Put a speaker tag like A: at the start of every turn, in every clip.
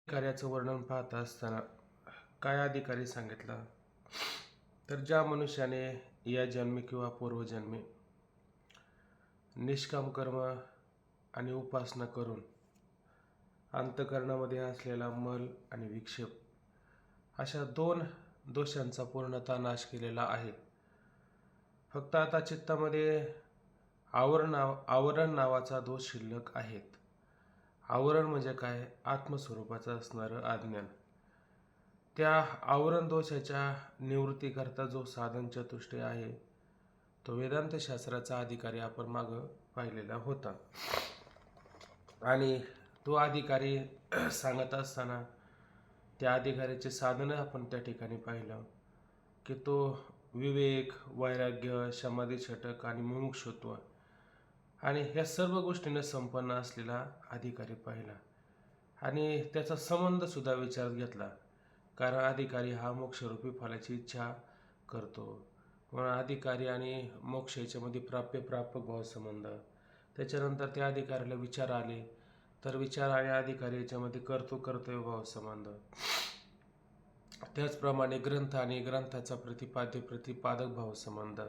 A: कार्याचं वर्णन पाहत असताना काय अधिकारी सांगितलं तर ज्या मनुष्याने या जन्मी किंवा पूर्वजन्मी निष्काम कर्म आणि उपासना करून अंतकरणामध्ये असलेला मल आणि विक्षेप अशा दोन दोषांचा पूर्णतः नाश केलेला आहे. फक्त आता चित्तामध्ये आवरण नावाचा दोष शिल्लक आहेत. आवरण म्हणजे काय? आत्मस्वरूपाचं असणारं अज्ञान. त्या आवरण दोषाच्या निवृत्तीकरता जो साधन चतुष्टय आहे तो वेदांत शास्त्राचा अधिकारी आपण मागं पाहिलेला होता. आणि तो अधिकारी सांगत असताना त्या अधिकाऱ्याचे साधनं आपण त्या ठिकाणी पाहिलं की तो विवेक, वैराग्य, समाधी छटक आणि मुमुक्षुत्व आणि ह्या सर्व गोष्टींना संपन्न असलेला अधिकारी पाहिला. आणि त्याचा संबंध सुद्धा विचारात घेतला, कारण अधिकारी हा मोक्षरूपी फलाची इच्छा करतो. म्हणून अधिकारी आणि मोक्ष याच्यामध्ये प्रापक भाव संबंध. त्याच्यानंतर त्या अधिकाऱ्याला विचार आले तर विचार आणि अधिकारी याच्यामध्ये कर्तव्य भाव संबंध. त्याचप्रमाणे ग्रंथ आणि ग्रंथाचा प्रतिपादक भाव संबंध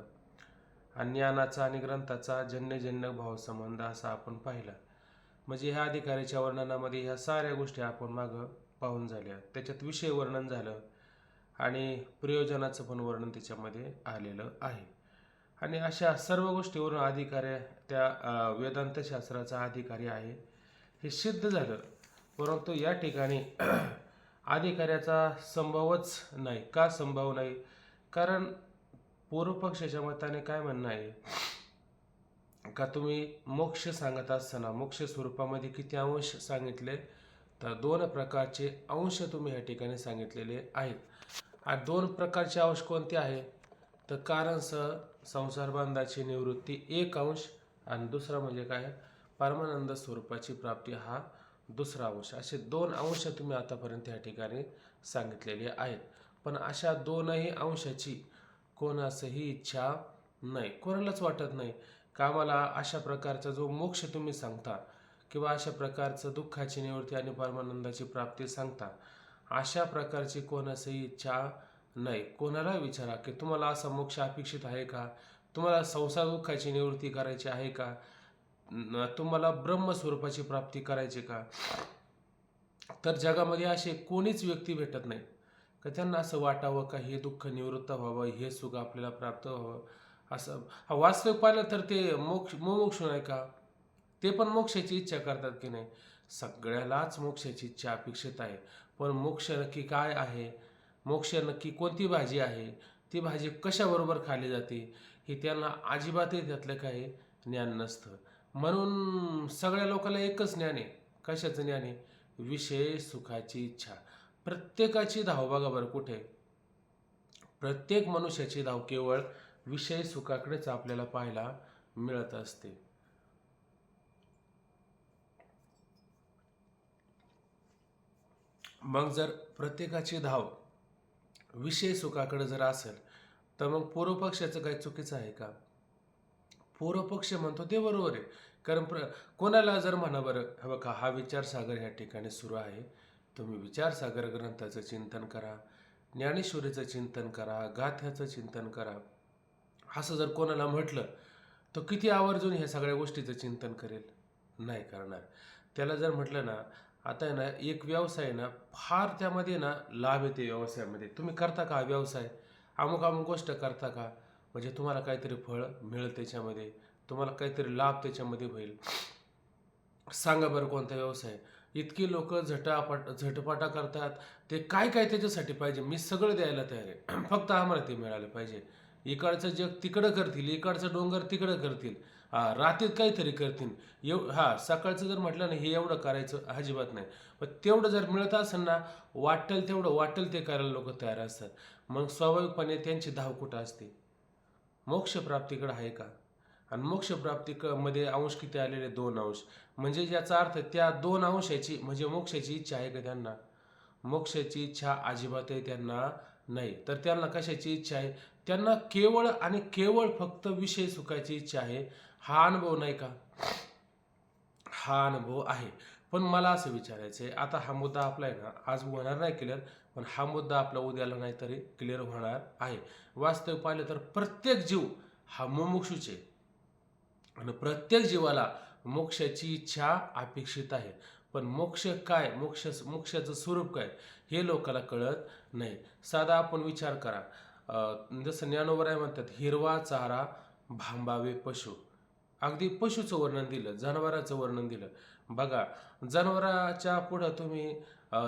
A: आणि ज्ञानाचा आणि ग्रंथाचा जन्य भाव संबंध असा आपण पाहिला. म्हणजे ह्या अधिकाऱ्याच्या वर्णनामध्ये ह्या साऱ्या गोष्टी आपण मागं पाहून झाल्या. त्याच्यात विषय वर्णन झालं आणि प्रयोजनाचं पण वर्णन त्याच्यामध्ये आलेलं आहे. आणि अशा सर्व गोष्टीवरून अधिकारी त्या वेदांत शास्त्राचा अधिकारी आहे हे सिद्ध झालं. परंतु या ठिकाणी अधिकाऱ्याचा संभवच नाही. का संभव नाही? कारण पूर्वपक्षाच्या मताने काय म्हणणं आहे का तुम्ही मोक्ष सांगत असताना मोक्ष स्वरूपामध्ये किती अंश सांगितले तर 2 प्रकारचे अंश तुम्ही या ठिकाणी सांगितलेले आहेत. आणि 2 प्रकारचे अंश कोणते आहे तर कारण संसार बंधाची निवृत्ती 1 अंश आणि दुसरा म्हणजे काय परमानंद स्वरूपाची प्राप्ती हा दुसरा अंश. असे 2 अंश तुम्ही आतापर्यंत या ठिकाणी सांगितलेले आहेत. पण अशा 2ही अंशाची कोणासही इच्छा नाही, कोणालाच वाटत नाही का आम्हाला अशा प्रकारचा जो मोक्ष तुम्ही सांगता किंवा अशा प्रकारचं दुःखाची निवृत्ती आणि परमानंदाची प्राप्ती सांगता अशा प्रकारची कोणासही इच्छा नाही. कोणाला विचारा की तुम्हाला असा मोक्ष अपेक्षित आहे का? तुम्हाला संसार दुःखाची निवृत्ती करायची आहे का? तुम्हाला ब्रह्मस्वरूपाची प्राप्ती करायची का? तर जगामध्ये असे कोणीच व्यक्ती भेटत नाही का त्यांना असं वाटावं का हे दुःख निवृत्त व्हावं, हे सुख आपल्याला प्राप्त व्हावं. असं वास्तविक पाहिलं तर ते मुमुक्षु नाही का? ते पण मोक्षाची इच्छा करतात की नाही? सगळ्यालाच मोक्षाची इच्छा अपेक्षित आहे. पण मोक्ष नक्की काय आहे? मोक्ष नक्की कोणती भाजी आहे? ती भाजी कशाबरोबर खाल्ली जाते हे त्यांना अजिबातही त्यातलं काही ज्ञान नसतं. म्हणून सगळ्या लोकांना एकच ज्ञान आहे. कशाचं ज्ञान आहे? विषय सुखाची इच्छा. प्रत्येकाची धाव बघा बरं कुठे? प्रत्येक मनुष्याची धाव केवळ विषय सुखाकडेच आपल्याला पाहायला मिळत असते. मग जर प्रत्येकाची धाव विषय सुखाकडे जर असेल तर मग पूर्वपक्षाचं काही चुकीचं आहे का? पूर्वपक्ष म्हणतो ते बरोबर आहे. कारण कोणाला जर म्हणा बरं बघा हा विचारसागर ह्या ठिकाणी सुरू आहे, तुम्ही विचारसागर ग्रंथाचं चिंतन करा, ज्ञानेश्वरीचं चिंतन करा, गाथ्याचं चिंतन करा, असं जर कोणाला म्हटलं तर किती आवर्जून ह्या सगळ्या गोष्टीचं चिंतन करेल? नाही करणार. त्याला जर म्हटलं ना आता आहे ना एक व्यवसाय ना फार त्यामध्ये ना लाभ येते व्यवसायामध्ये. तुम्ही करता का व्यवसाय? अमुक गोष्ट करता का? म्हणजे तुम्हाला काहीतरी फळ मिळेल त्याच्यामध्ये, तुम्हाला काहीतरी लाभ त्याच्यामध्ये होईल. सांगा बरं कोणता व्यवसाय? इतकी लोक झटपटा करतात. ते काय काय त्याच्यासाठी पाहिजे मी सगळं द्यायला तयार आहे, फक्त आम्हाला ते मिळालं पाहिजे. इकडचं जग तिकडं करतील, इकडचं डोंगर तिकडं करतील, रात्रीत काहीतरी करतील. सकाळचं जर म्हटलं ना हे एवढं करायचं अजिबात नाही. पण तेवढं जर मिळत असेल ना वाटेल ते करायला लोक तयार असतात. मग स्वाभाविकपणे त्यांची धाव कुठं असते? मोक्षप्राप्तीकडे आहे का? आणि मोक्षप्राप्तीमध्ये अंश किती आलेले? 2 अंश. म्हणजे याचा अर्थ त्या 2 अंशाची म्हणजे मोक्षाची इच्छा आहे का त्यांना? मोक्षाची इच्छा अजिबातही त्यांना नाही. तर त्यांना कशाची इच्छा आहे? त्यांना केवळ आणि केवळ फक्त विषय सुखाची इच्छा आहे. हा अनुभव नाही का? हा अनुभव आहे. पण मला असं विचारायचं आहे, आता हा मुद्दा आपला आहे ना, आज होणार नाही क्लिअर, पण हा मुद्दा आपला उद्याला नाही तरी क्लिअर होणार आहे. वास्तव पाहिलं तर प्रत्येक जीव हा मुमुक्षूच आहे आणि प्रत्येक जीवाला मोक्षाची इच्छा अपेक्षित आहे. पण मोक्ष काय, मोक्षाचं स्वरूप काय हे लोकांना कळत नाही. साधा आपण विचार करा, जसं ज्ञानोबराय म्हणतात, हिरवा चारा भांबावे पशु. अगदी पशुचं वर्णन दिलं, जनावराचं वर्णन दिलं. बघा, जनावराच्या पुढं तुम्ही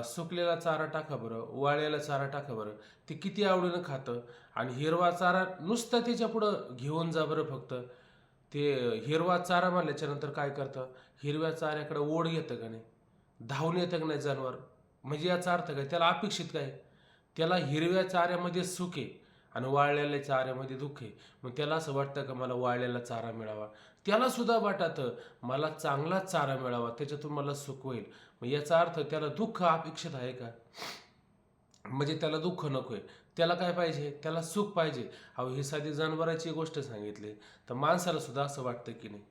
A: सुकलेला चारा टाका बरं, वाळलेला चारा टाका बरं, ते किती आवडीनं खातं. आणि हिरवा चारा नुसतं त्याच्या पुढं घेऊन जा बरं फक्त, ते हिरवा चारा म्हणल्याच्या नंतर काय करतं, हिरव्या चाऱ्याकडे ओढ घेतं का नाही, धावून येतं का नाही जनावर. म्हणजे याचा अर्थ काय, त्याला अपेक्षित काय, त्याला हिरव्या चाऱ्यामध्ये सुख आहे आणि वाळलेल्या चाऱ्यामध्ये दुःख आहे. मग त्याला असं वाटतं का मला वाळलेला चारा मिळावा, त्याला सुद्धा वाटतं मला चांगला चारा मिळावा, त्याच्यातून मला सुख होईल. मग याचा अर्थ त्याला दुःख अपेक्षित आहे का, म्हणजे त्याला दुःख नको आहे, त्याला काय पाहिजे, त्याला सुख पाहिजे. अहो, ही साधी जनावराची गोष्ट सांगितली, तर माणसाला सुद्धा असं वाटतं की नाही,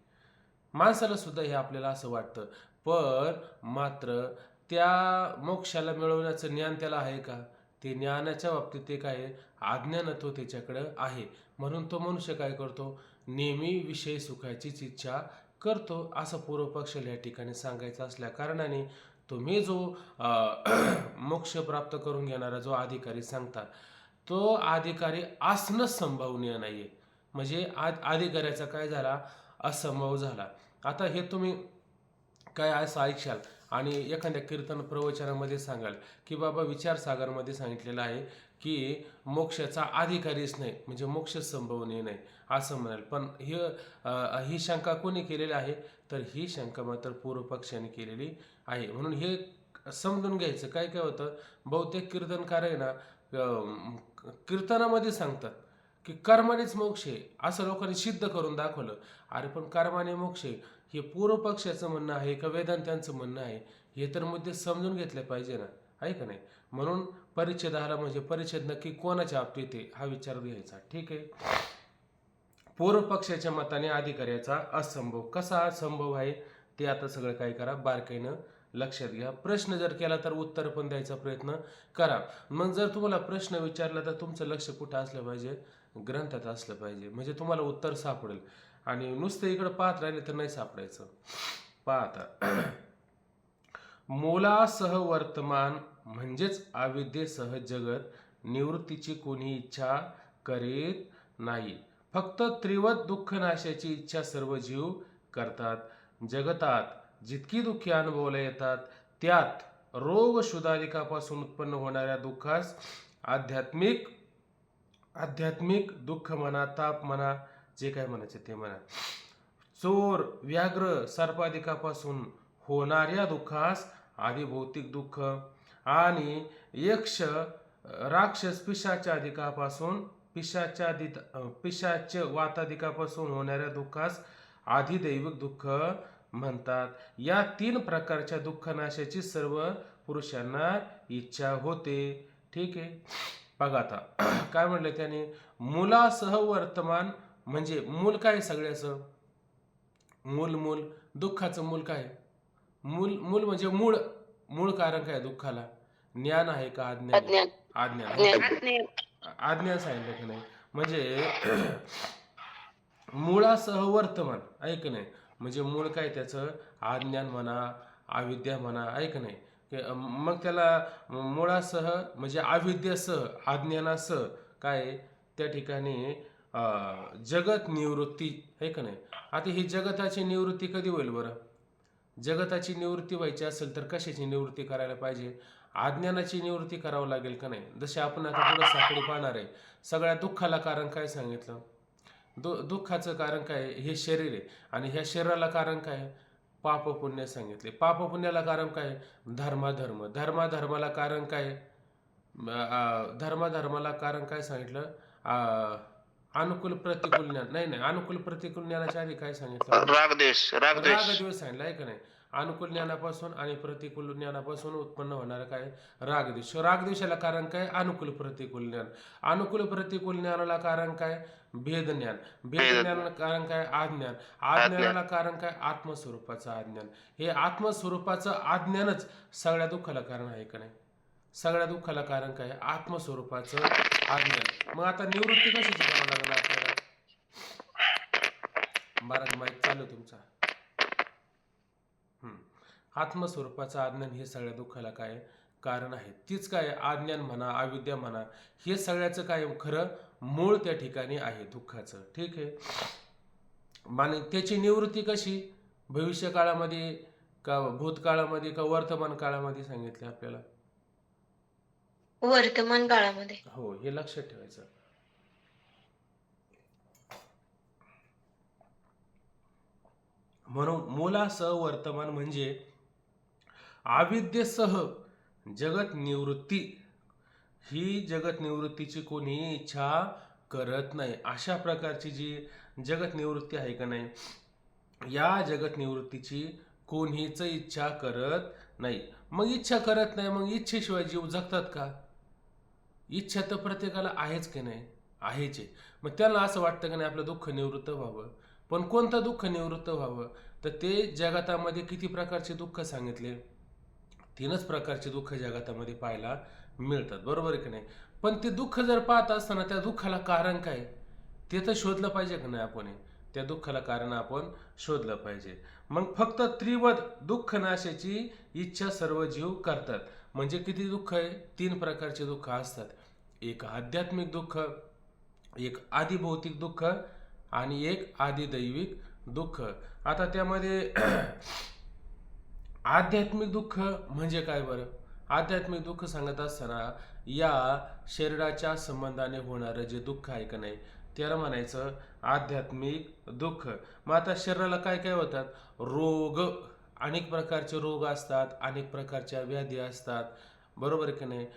A: माणसाला सुद्धा हे आपल्याला असं वाटतं. पण मात्र त्या मोक्षाला मिळवण्याचं ज्ञान त्याला आहे का, ते ज्ञानाच्या बाबतीत ते काय आहे, अज्ञानत्व त्याच्याकडं आहे. म्हणून तो मनुष्य काय करतो, नेहमी विषय सुखाचीच इच्छा करतो. असं पूर्वपक्षाला या ठिकाणी सांगायचं असल्या कारणाने तुम्ही जो मोक्ष प्राप्त करून घेणारा जो अधिकारी सांगता, तो अधिकारी असणंच संभवनीय नाही आहे. म्हणजे अधिकाऱ्याचा काय झाला, असंभव झाला. आता हे तुम्ही काय असं ऐकशाल आणि एखाद्या कीर्तन प्रवचनामध्ये सांगाल की बाबा विचारसागरमध्ये सांगितलेलं आहे की मोक्षाचा अधिकारीच नाही, म्हणजे मोक्ष संभवनीय नाही असं म्हणाल. पण ही शंका कोणी केलेली आहे, तर ही शंका मात्र पूर्वपक्षाने केलेली आहे. म्हणून हे समजून घ्यायचं. काय काय होतं, बहुतेक कीर्तनकार आहे ना, कीर्तनामध्ये सांगतात की कर्मानेच मोक्ष आहे, असं लोकांनी सिद्ध करून दाखवलं. अरे पण कर्माने मोक्ष आहे हे पूर्वपक्षाचं म्हणणं आहे का वेदांत्यांचं म्हणणं आहे, हे तर मुद्दे समजून घेतले पाहिजे ना, आहे का नाही. म्हणून परिच्छेद आला, म्हणजे परिच्छेद नक्की कोणाच्या बाबतीत आहे हा विचार घ्यायचा. ठीक आहे. पूर्वपक्षाच्या मताने अधिकाऱ्याचा असंभव. कसा असंभव आहे ते आता सगळं काय करा, बारकाईनं लक्षात घ्या. प्रश्न जर केला तर उत्तर पण द्यायचा प्रयत्न करा. मग जर तुम्हाला प्रश्न विचारला तर तुमचं लक्ष कुठं असलं पाहिजे, ग्रंथात असलं पाहिजे, म्हणजे तुम्हाला उत्तर सापडेल. आणि नुसतं इकडं पाहत राहिले तर नाही सापडायचं. पाहता मूलासह वर्तमान म्हणजेच अविद्येसह जगत, निवृत्तीची कोणी इच्छा करीत नाही. फक्त त्रिवत दुःखनाशाची इच्छा सर्व जीव करतात. जगतात जितकी दुःखे अनुभवला येतात त्यात रोग शुद्धाधिकापासून उत्पन्न होणाऱ्या दुःखास आध्यात्मिक दुःख म्हणा, ताप म्हणा, जे काय म्हणायचे ते म्हणा. चोर व्याघ्र सर्पाधिकापासून होणाऱ्या दुःखास आधी भौतिक दुःख आणि यक्ष राक्षस पिशाच वाताधिकापासून होणाऱ्या दुःखास आधी दैविक दुःख म्हणतात. या 3 प्रकारच्या दुःखनाशाची सर्व पुरुषांना इच्छा होते. ठीक आहे. बघा आता काय म्हटलं त्याने, मुलासह वर्तमान, म्हणजे मूल काय सगळ्याचं, मूल दुःखाचं मूल काय, मूल म्हणजे मूळ कारण काय दुःखाला, ज्ञान आहे का अज्ञान, अज्ञान सांगितलं की नाही. म्हणजे मुळासह वर्तमान, ऐक नाही, म्हणजे मूळ काय त्याचं, अज्ञान म्हणा, अविद्या म्हणा, ऐक नाही. मग त्याला मुळासह म्हणजे अविद्यासह अज्ञानासह काय त्या ठिकाणी जगत निवृत्ती, आहे का नाही. आता ही जगताची निवृत्ती कधी होईल बरं, जगताची निवृत्ती व्हायची असेल तर कशाची निवृत्ती करायला पाहिजे, अज्ञानाची निवृत्ती करावं लागेल का नाही. जसे आपण आता पुढे साखळी पाहणार आहे. सगळ्या दुःखाला कारण काय सांगितलं, दुःखाचं कारण काय, हे शरीर आहे. आणि ह्या शरीराला कारण काय, पाप पुण्य सांगितले. पाप पुण्याला कारण काय, धर्माला कारण काय, धर्माला कारण काय सांगितलं, अनुकूल प्रतिकूल ज्ञान, नाही अनुकूल प्रतिकूल ज्ञानाच्या आधी काय सांगितलं, राग द्वेष सांगितलं, आहे का नाही. अनुकूल ज्ञानापासून आणि प्रतिकूल ज्ञानापासून उत्पन्न होणारं काय रागद्वेष. रागद्वेषाला कारण काय अनुकूल प्रतिकूल ज्ञान. अनुकूल प्रतिकूल ज्ञानाला कारण काय भेद ज्ञान. भेद ज्ञानाला कारण काय अज्ञान. अज्ञानाला कारण काय आत्मस्वरूपाचं अज्ञान. हे आत्मस्वरूपाचं अज्ञानच सगळ्या दुःखाला कारण आहे का नाही. सगळ्या दुःखाला कारण काय आत्मस्वरूपाचं अज्ञान. मग आता निवृत्ती कशी करावं लागेल आपल्याला. महाराज माईक चालू तुमचा. आत्मस्वरूपाचं अज्ञान हे सगळ्या दुःखाला काय कारण आहे. तीच काय अज्ञान म्हणा अविद्या म्हणा हे सगळ्याचं काय खरं मूळ त्या ठिकाणी आहे दुःखाचं. ठीक आहे. आणि त्याची निवृत्ती कशी भविष्य काळामध्ये का भूतकाळामध्ये का वर्तमान काळामध्ये सांगितले आपल्याला.
B: वर्तमान काळामध्ये.
A: हो हे लक्षात ठेवायचं. म्हणून मूलासह वर्तमान म्हणजे अविद्येसह जगत निवृत्ती. ही जगत निवृत्तीची कोणी इच्छा करत नाही. अशा प्रकारची जी जगत निवृत्ती आहे का नाही या जगत निवृत्तीची कोणीच इच्छा करत नाही. मग इच्छा करत नाही मग इच्छेशिवाय जीव जगतात का. इच्छा तर प्रत्येकाला आहेच की नाही आहेच आहे. मग त्याला असं वाटतं की नाही आपलं दुःख निवृत्त व्हावं. पण कोणतं दुःख निवृत्त व्हावं तर ते जगातामध्ये किती प्रकारचे दुःख सांगितले 3च प्रकारचे दुःख जगातामध्ये पाहायला मिळतात. बरोबर आहे की नाही. पण ते दुःख जर पाहत असताना त्या दुःखाला कारण काय ते तर शोधलं पाहिजे का नाही आपण. त्या दुःखाला कारण आपण शोधलं पाहिजे. मग फक्त त्रिवद दुःख नाशाची इच्छा सर्व जीव करतात. म्हणजे किती दुःख आहे 3 प्रकारचे दुःख असतात. एक आध्यात्मिक दुःख, एक आदिभौतिक दुःख आणि एक आदिदैविक दुःख. आता त्यामध्ये आध्यात्मिक दुःख म्हणजे काय बरं. आध्यात्मिक दुःख सांगत असताना या शरीराच्या संबंधाने होणारं जे दुःख आहे का नाही त्याला म्हणायचं आध्यात्मिक दुःख. मग आता शरीराला काय काय होतात रोग. अनेक प्रकारचे रोग असतात अनेक प्रकारच्या व्याधी असतात. बरोबर की नाही.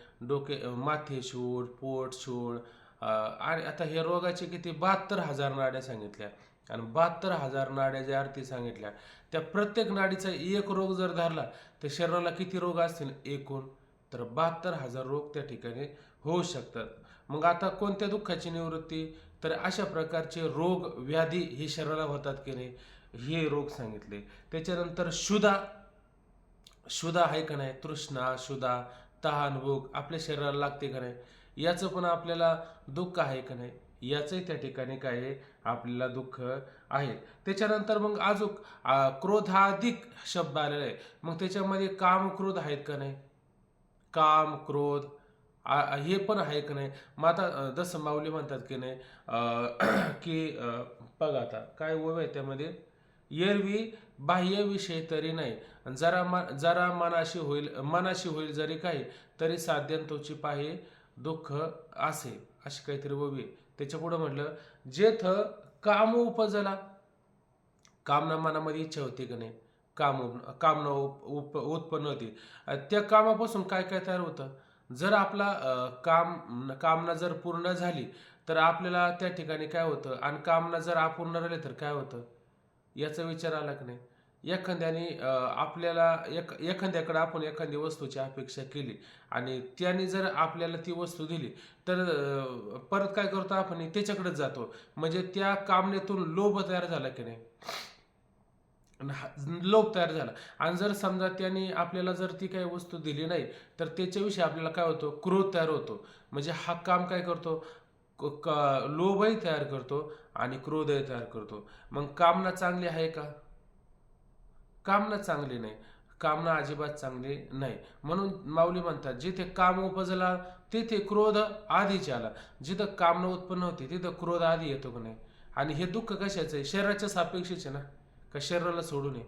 A: माथेशूळ पोटशूळ आणि आता हे रोगाचे किती 72,000 नाड्या सांगितल्या. आणि 72,000 नाड्या ज्या अर्थी सांगितल्या त्या प्रत्येक नाडीचा एक रोग जर धरला तर शरीराला किती रोग असतील एकूण तर 72,000 रोग त्या ठिकाणी होऊ शकतात. मग आता कोणत्या दुःखाची निवृत्ती तर अशा प्रकारचे रोग व्याधी हे शरीराला होतात की नाही हे रोग सांगितले. त्याच्यानंतर क्षुधा आहे का नाही तृष्णा क्षुधा तहान भूक आपल्या शरीराला लागते का नाही याचं पण आपल्याला दुःख आहे का नाही याचंही त्या ठिकाणी काय आपल्याला दुःख आहे. त्याच्यानंतर मग अजून क्रोधाधिक शब्द आलेला आहे. मग त्याच्यामध्ये काम क्रोध आहेत का नाही काम क्रोध हे पण आहे का नाही. मग आता जसं माऊली म्हणतात की नाही की बघा आता काय ओव आहे त्यामध्ये एरवी बाह्य विषय तरी नाही जरा मनाशी होईल जरी काही तरी साध्यंतोची पाहे दुःख असे अशी काहीतरी ओवी. त्याच्या पुढं म्हटलं जेथ काम उपजला कामना मनामध्ये इच्छा होती का नाही कामना उत्पन्न होती. त्या कामापासून काय काय तयार होतं जर आपला कामना जर पूर्ण झाली तर आपल्याला त्या ठिकाणी काय होतं आणि कामना जर अपूर्ण राहिली तर काय होतं याचा विचार आला की नाही. एखाद्याने आपल्याला एखाद्याकडे आपण एखादी वस्तूची अपेक्षा केली आणि त्याने जर आपल्याला ती वस्तू दिली तर परत काय करतो आपण त्याच्याकडेच जातो. म्हणजे त्या कामनेतून लोभ तयार झाला की नाही लोभ तयार झाला. आणि जर समजा त्याने आपल्याला जर ती काही वस्तू दिली नाही तर त्याच्याविषयी आपल्याला काय होतो क्रोध तयार होतो. म्हणजे हा काम काय करतो लोभही तयार करतो आणि क्रोधही तयार करतो. मग कामना चांगली आहे का कामना चांगली नाही. कामना अजिबात चांगली नाही. म्हणून माऊली म्हणतात जिथे काम उपजला तिथे क्रोध आधीच आला. जिथं कामना उत्पन्न होते तिथं क्रोध आधी येतो का नाही. आणि हे दुःख कशाचं आहे शरीराच्या सापेक्षच आहे ना का शरीराला सोडू नये.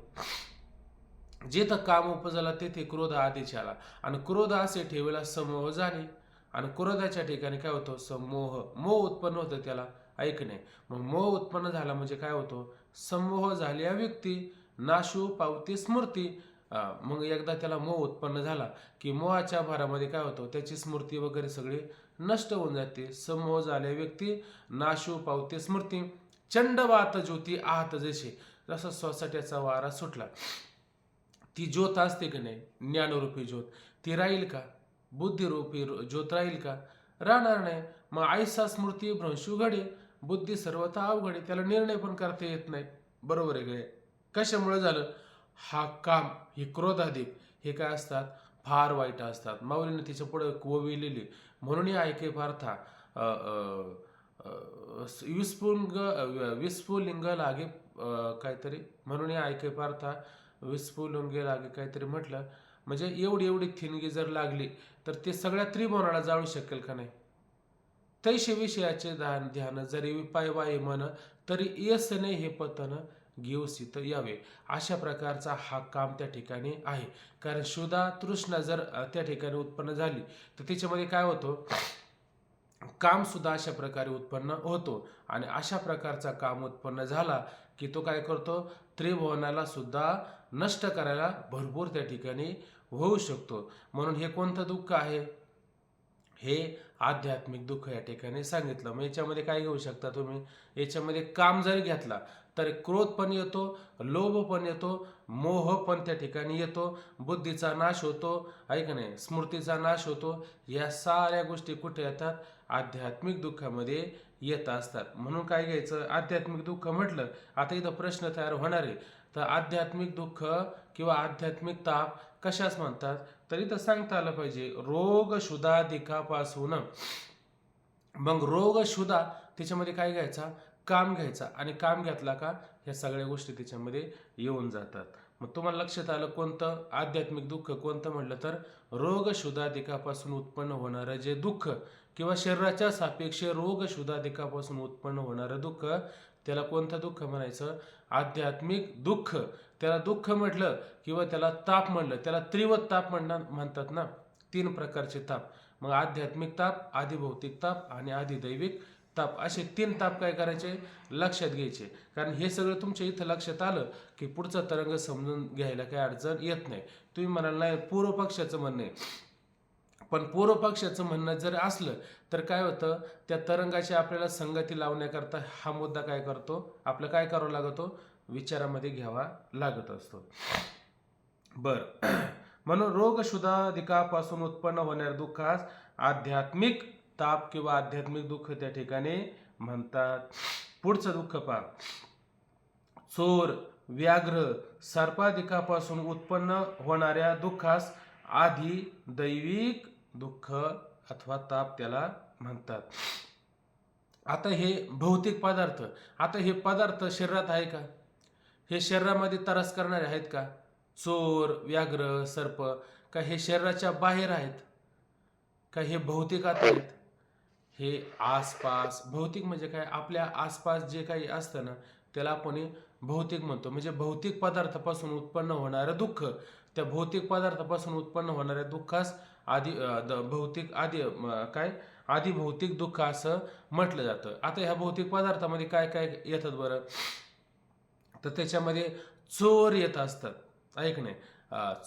A: जिथं काम उपजला तिथे क्रोध आधीच आला आणि क्रोध असे ठेवला समोह जाणे. आणि क्रोधाच्या ठिकाणी काय होतं मोह उत्पन्न होतं त्याला ऐकणे. मग मोह उत्पन्न झाला म्हणजे काय होतो समोह झाल्या व्यक्ती नाशू पावती स्मृती. मग एकदा त्याला मोह उत्पन्न झाला की मोहाच्या भारामध्ये काय होतं त्याची स्मृती वगैरे सगळी नष्ट होऊन जाते. समोह झाल्या व्यक्ती नाशू पावते स्मृती चंड वात ज्योती आहत जसे जसा सोसाट्याचा वारा सुटला ती ज्योत असते की नाही, ज्ञानरूपी ज्योत, ती राहील का? बुद्धिरूपी ज्योत राहील का? राहणार नाही. मग आयसा स्मृती भ्रंशू घडे, बुद्धी सर्वथा अवघडे, त्याला निर्णय पण करता येत नाही. बरोबर आहे काय? कशामुळे झालं? हा काम, ही क्रोधाधिक, हे काय असतात? फार वाईट असतात. माऊलीने तिच्या पुढे ओवी लिहिली, म्हणून ऐके पार्था विस्फुलिंग लागे काहीतरी, म्हणून ऐके पार्था विस्फुलिंग लागे काहीतरी म्हटलं. म्हणजे एवढी एवढी थिणगी जर लागली तर ते सगळ्या त्रिभुवनाला जाळू शकेल का नाही? तैशे विषयाचे ध्यान जरी विपाय मन, तरी येसने हे पतन घेऊसित यावे. अशा प्रकारचा हा काम त्या ठिकाणी आहे. कारण क्षुधा तृष्णा जर त्या ठिकाणी उत्पन्न झाली तर त्याच्यामध्ये काय होतं? काम सुद्धा अशा प्रकारे उत्पन्न होतो. आणि अशा प्रकारचा काम उत्पन्न झाला की तो काय करतो? त्रिभुवनाला सुद्धा नष्ट करायला भरपूर त्या ठिकाणी होऊ शकतो. म्हणून हे कोणतं दुःख आहे? हे आध्यात्मिक दुःख या ठिकाणी सांगितलं. मग याच्यामध्ये काय घेऊ शकता तुम्ही? याच्यामध्ये काम जरी घेतला तर क्रोध पण येतो, लोभ पण येतो, मोह पण त्या ठिकाणी येतो, बुद्धीचा नाश होतो, आहे का नाही, स्मृतीचा नाश होतो. या साऱ्या गोष्टी कुठे येतात? आध्यात्मिक दुःखामध्ये येत असतात. म्हणून काय घ्यायचं? आध्यात्मिक दुःख म्हटलं, आता इथं प्रश्न तयार होणार आहे, तर आध्यात्मिक दुःख किंवा आध्यात्मिक ताप कशाच म्हणतात? तर इथं सांगता आलं पाहिजे, रोग क्षुधाधिकापासून. मग रोग क्षुधा, त्याच्यामध्ये काय घ्यायचा? काम घ्यायचा. आणि काम घेतला का ह्या सगळ्या गोष्टी त्याच्यामध्ये येऊन जातात. मग तुम्हाला लक्षात आलं कोणतं आध्यात्मिक दुःख कोणतं म्हटलं तर रोग क्षुधाधिकापासून उत्पन्न होणारं जे दुःख किंवा शरीराच्या सापेक्ष रोग क्षुधाधिकापासून उत्पन्न होणारं दुःख, त्याला कोणतं दुःख म्हणायचं? आध्यात्मिक दुःख. त्याला दुःख म्हटलं किंवा त्याला ताप म्हटलं, त्याला त्रिवत ताप म्हणतात ना, 3 प्रकारचे ताप. मग आध्यात्मिक ताप, आधिभौतिक ताप आणि आधिदैविक ताप, असे 3 ताप काय करायचे? लक्षात घ्यायचे. कारण हे सगळं तुमच्या इथं लक्षात आलं की पुढचा तरंग समजून घ्यायला काही अडचण येत नाही. तुम्ही म्हणाल नाही पूर्व पक्षाचं म्हणणं आहे, पण पूर्व पक्षाचं म्हणणं जर असलं तर काय होतं? त्या तरंगाची आपल्याला संगती लावण्याकरता हा मुद्दा काय करतो? आपलं काय करावं लागतो? विचारामध्ये घ्यावा लागत असतो. बर म्हणून रोग क्षुधाधिकापासून उत्पन्न होणाऱ्या दुःखास आध्यात्मिक ताप किंवा आध्यात्मिक दुःख त्या ठिकाणी म्हणतात. पुढचं दुःख पहा, चोर, व्याघ्र, सर्पाधिकापासून उत्पन्न होणाऱ्या दुःखास आधी दैविक दुःख अथवा ताप त्याला म्हणतात. आता हे भौतिक पदार्थ, आता हे पदार्थ शरीरात आहे का? हे शरीरामध्ये त्रास करणारे आहेत का? चोर, व्याघ्र, सर्प, का हे शरीराच्या बाहेर आहेत? का हे भौतिकात आहेत? हे आसपास, भौतिक म्हणजे काय? आपल्या आसपास जे काही असतं ना त्याला आपण भौतिक म्हणतो. म्हणजे भौतिक पदार्थापासून उत्पन्न होणारं दुःख, त्या भौतिक पदार्थापासून उत्पन्न होणाऱ्या दुःखास भौतिक आधी भौतिक दुःख असं म्हटलं जातं. आता ह्या भौतिक पदार्थामध्ये काय काय येतात बरं? तर त्याच्यामध्ये चोर येत असतात, ऐक नाही,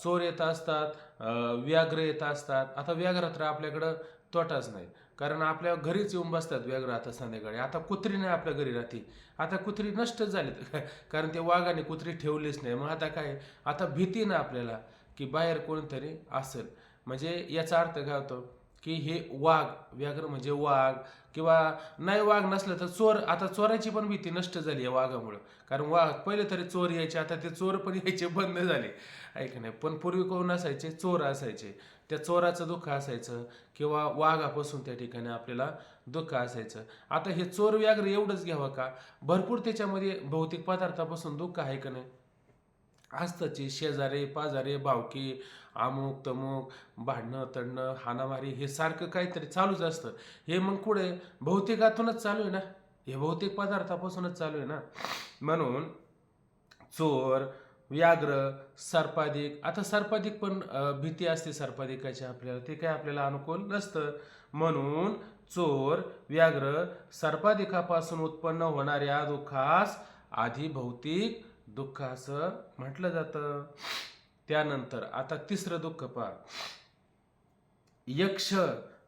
A: चोर येत असतात, व्याघ्र येत असतात. आता व्याघ्र तर आपल्याकडं तोटाच नाही, कारण आपल्या घरीच येऊन बसतात व्याघ्र. आता संध्याकाळी आता कुत्री नाही आपल्या घरी राहते, आता कुत्री नष्टच झालीत कारण ते वाघाने कुत्री ठेवलीच नाही. मग आता काय? आता भीती ना आपल्याला की बाहेर कोणतरी असेल. म्हणजे याचा अर्थ काय होतो की हे वाघ, व्याघ्र म्हणजे वाघ, किंवा नाही वाघ नसलं तर चोर. आता चोराची पण भीती नष्ट झाली आहे वाघामुळं. कारण वाघ पहिले तरी चोर यायचे, आता ते चोर पण यायचे बंद झाले, ऐक नाही. पण पूर्वी कोण असायचे? चोर असायचे. त्या चोराचं दुःख असायचं किंवा वाघापासून त्या ठिकाणी आपल्याला दुःख असायचं. आता हे चोर व्याघ्र एवढंच घ्यावं का? भरपूर त्याच्यामध्ये भौतिक पदार्थापासून दुःख आहे का नाही? असतंच. शेजारे पाजारे, भावकी, अमुक तमुक, भांडणं तडणं, हाणामारी, हे सारखं काहीतरी चालूच असतं. हे मग कुठे? भौतिकातूनच चालू आहे ना, हे भौतिक पदार्थापासूनच चालू आहे ना. म्हणून चोर, व्याघ्र, सर्पाधिक. आता सर्पाधिक पण भीती असते सर्पाधिकाची आपल्याला, ते काय आपल्याला अनुकूल नसतं. म्हणून चोर, व्याघ्र, सर्पाधिकापासून उत्पन्न होणाऱ्या दुःखास आधी भौतिक दुःख असं म्हटलं जातं. त्यानंतर आता तिसरं दुःख पहा, यक्ष,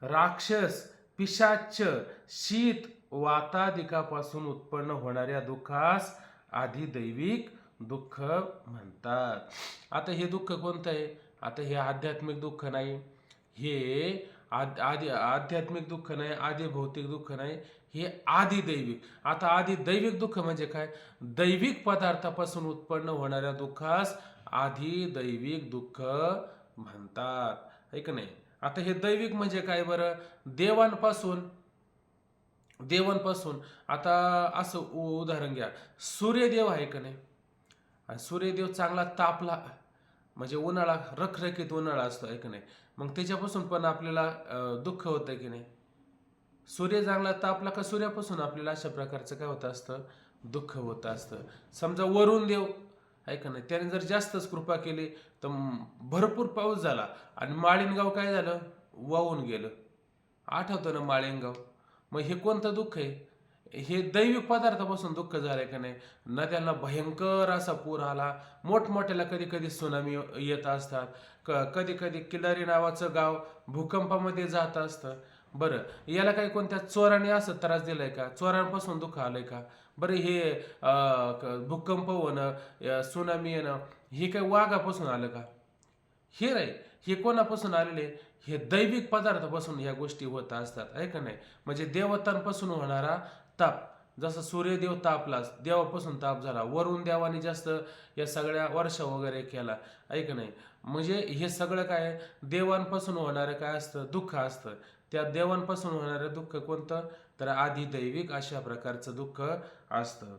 A: राक्षस, पिशाच, शीत, वातादिकापासून उत्पन्न होणाऱ्या दुःखास आधी दैविक दुःख म्हणतात. आता हे दुःख कोणतं आहे? आता हे आध्यात्मिक दुःख नाही, हे आधी आध्यात्मिक दुःख नाही, आधी भौतिक दुःख नाही, हे आधी दैविक. आता आधी दैविक दुःख म्हणजे काय? दैविक पदार्थापासून उत्पन्न होणाऱ्या दुःखास आधी दैविक दुःख म्हणतात, आहे का नाही? आता हे दैविक म्हणजे काय बरं? देवांपासून देवांपासून आता असं उदाहरण घ्या, सूर्यदेव आहे का नाही? आणि सूर्यदेव चांगला तापला म्हणजे उन्हाळा, रखरखीत उन्हाळा असतो, आहे का नाही? मग त्याच्यापासून पण आपल्याला दुःख होतं की नाही? सूर्य चांगला तापला का सूर्यापासून आपल्याला अशा प्रकारचं काय होत असतं? दुःख होत असतं. समजा वरुण देव आहे का नाही, त्याने जर जास्तच कृपा केली तर भरपूर पाऊस झाला आणि माळीणगाव काय झालं? वाहून गेलं. आठवतं ना माळीणगाव? मग हे कोणतं दुःख आहे? हे दैविक पदार्थापासून दुःख झालंय का नाही? नद्यांना भयंकर असा पूर आला, मोठमोठ्याला कधी कधी सुनामी येत असतात, कधी कधी किल्लारी नावाचं गाव भूकंपामध्ये जात असतं. बरं, याला काही कोणत्या चोराने असं त्रास दिलाय का? चोरांपासून दुःख आलंय का? बरं, हे भूकंप होणं, सुनामी येणं, हे काही वाघापासून आलं का? हे नाही, हे कोणापासून आलेले? हे दैविक पदार्थापासून ह्या गोष्टी होत असतात, आहे का नाही? म्हणजे देवतांपासून होणारा ताप, जसं सूर्यदेव तापला, देवापासून ताप झाला, वरुण देवाने जास्त या सगळ्या वर्षा वगैरे केला, आहे का नाही? म्हणजे हे सगळं काय देवांपासून होणारं काय असतं? दुःख असतं. त्या देवांपासून होणारं दुःख कोणतं? तर आधी दैविक अशा प्रकारचं दुःख असतं.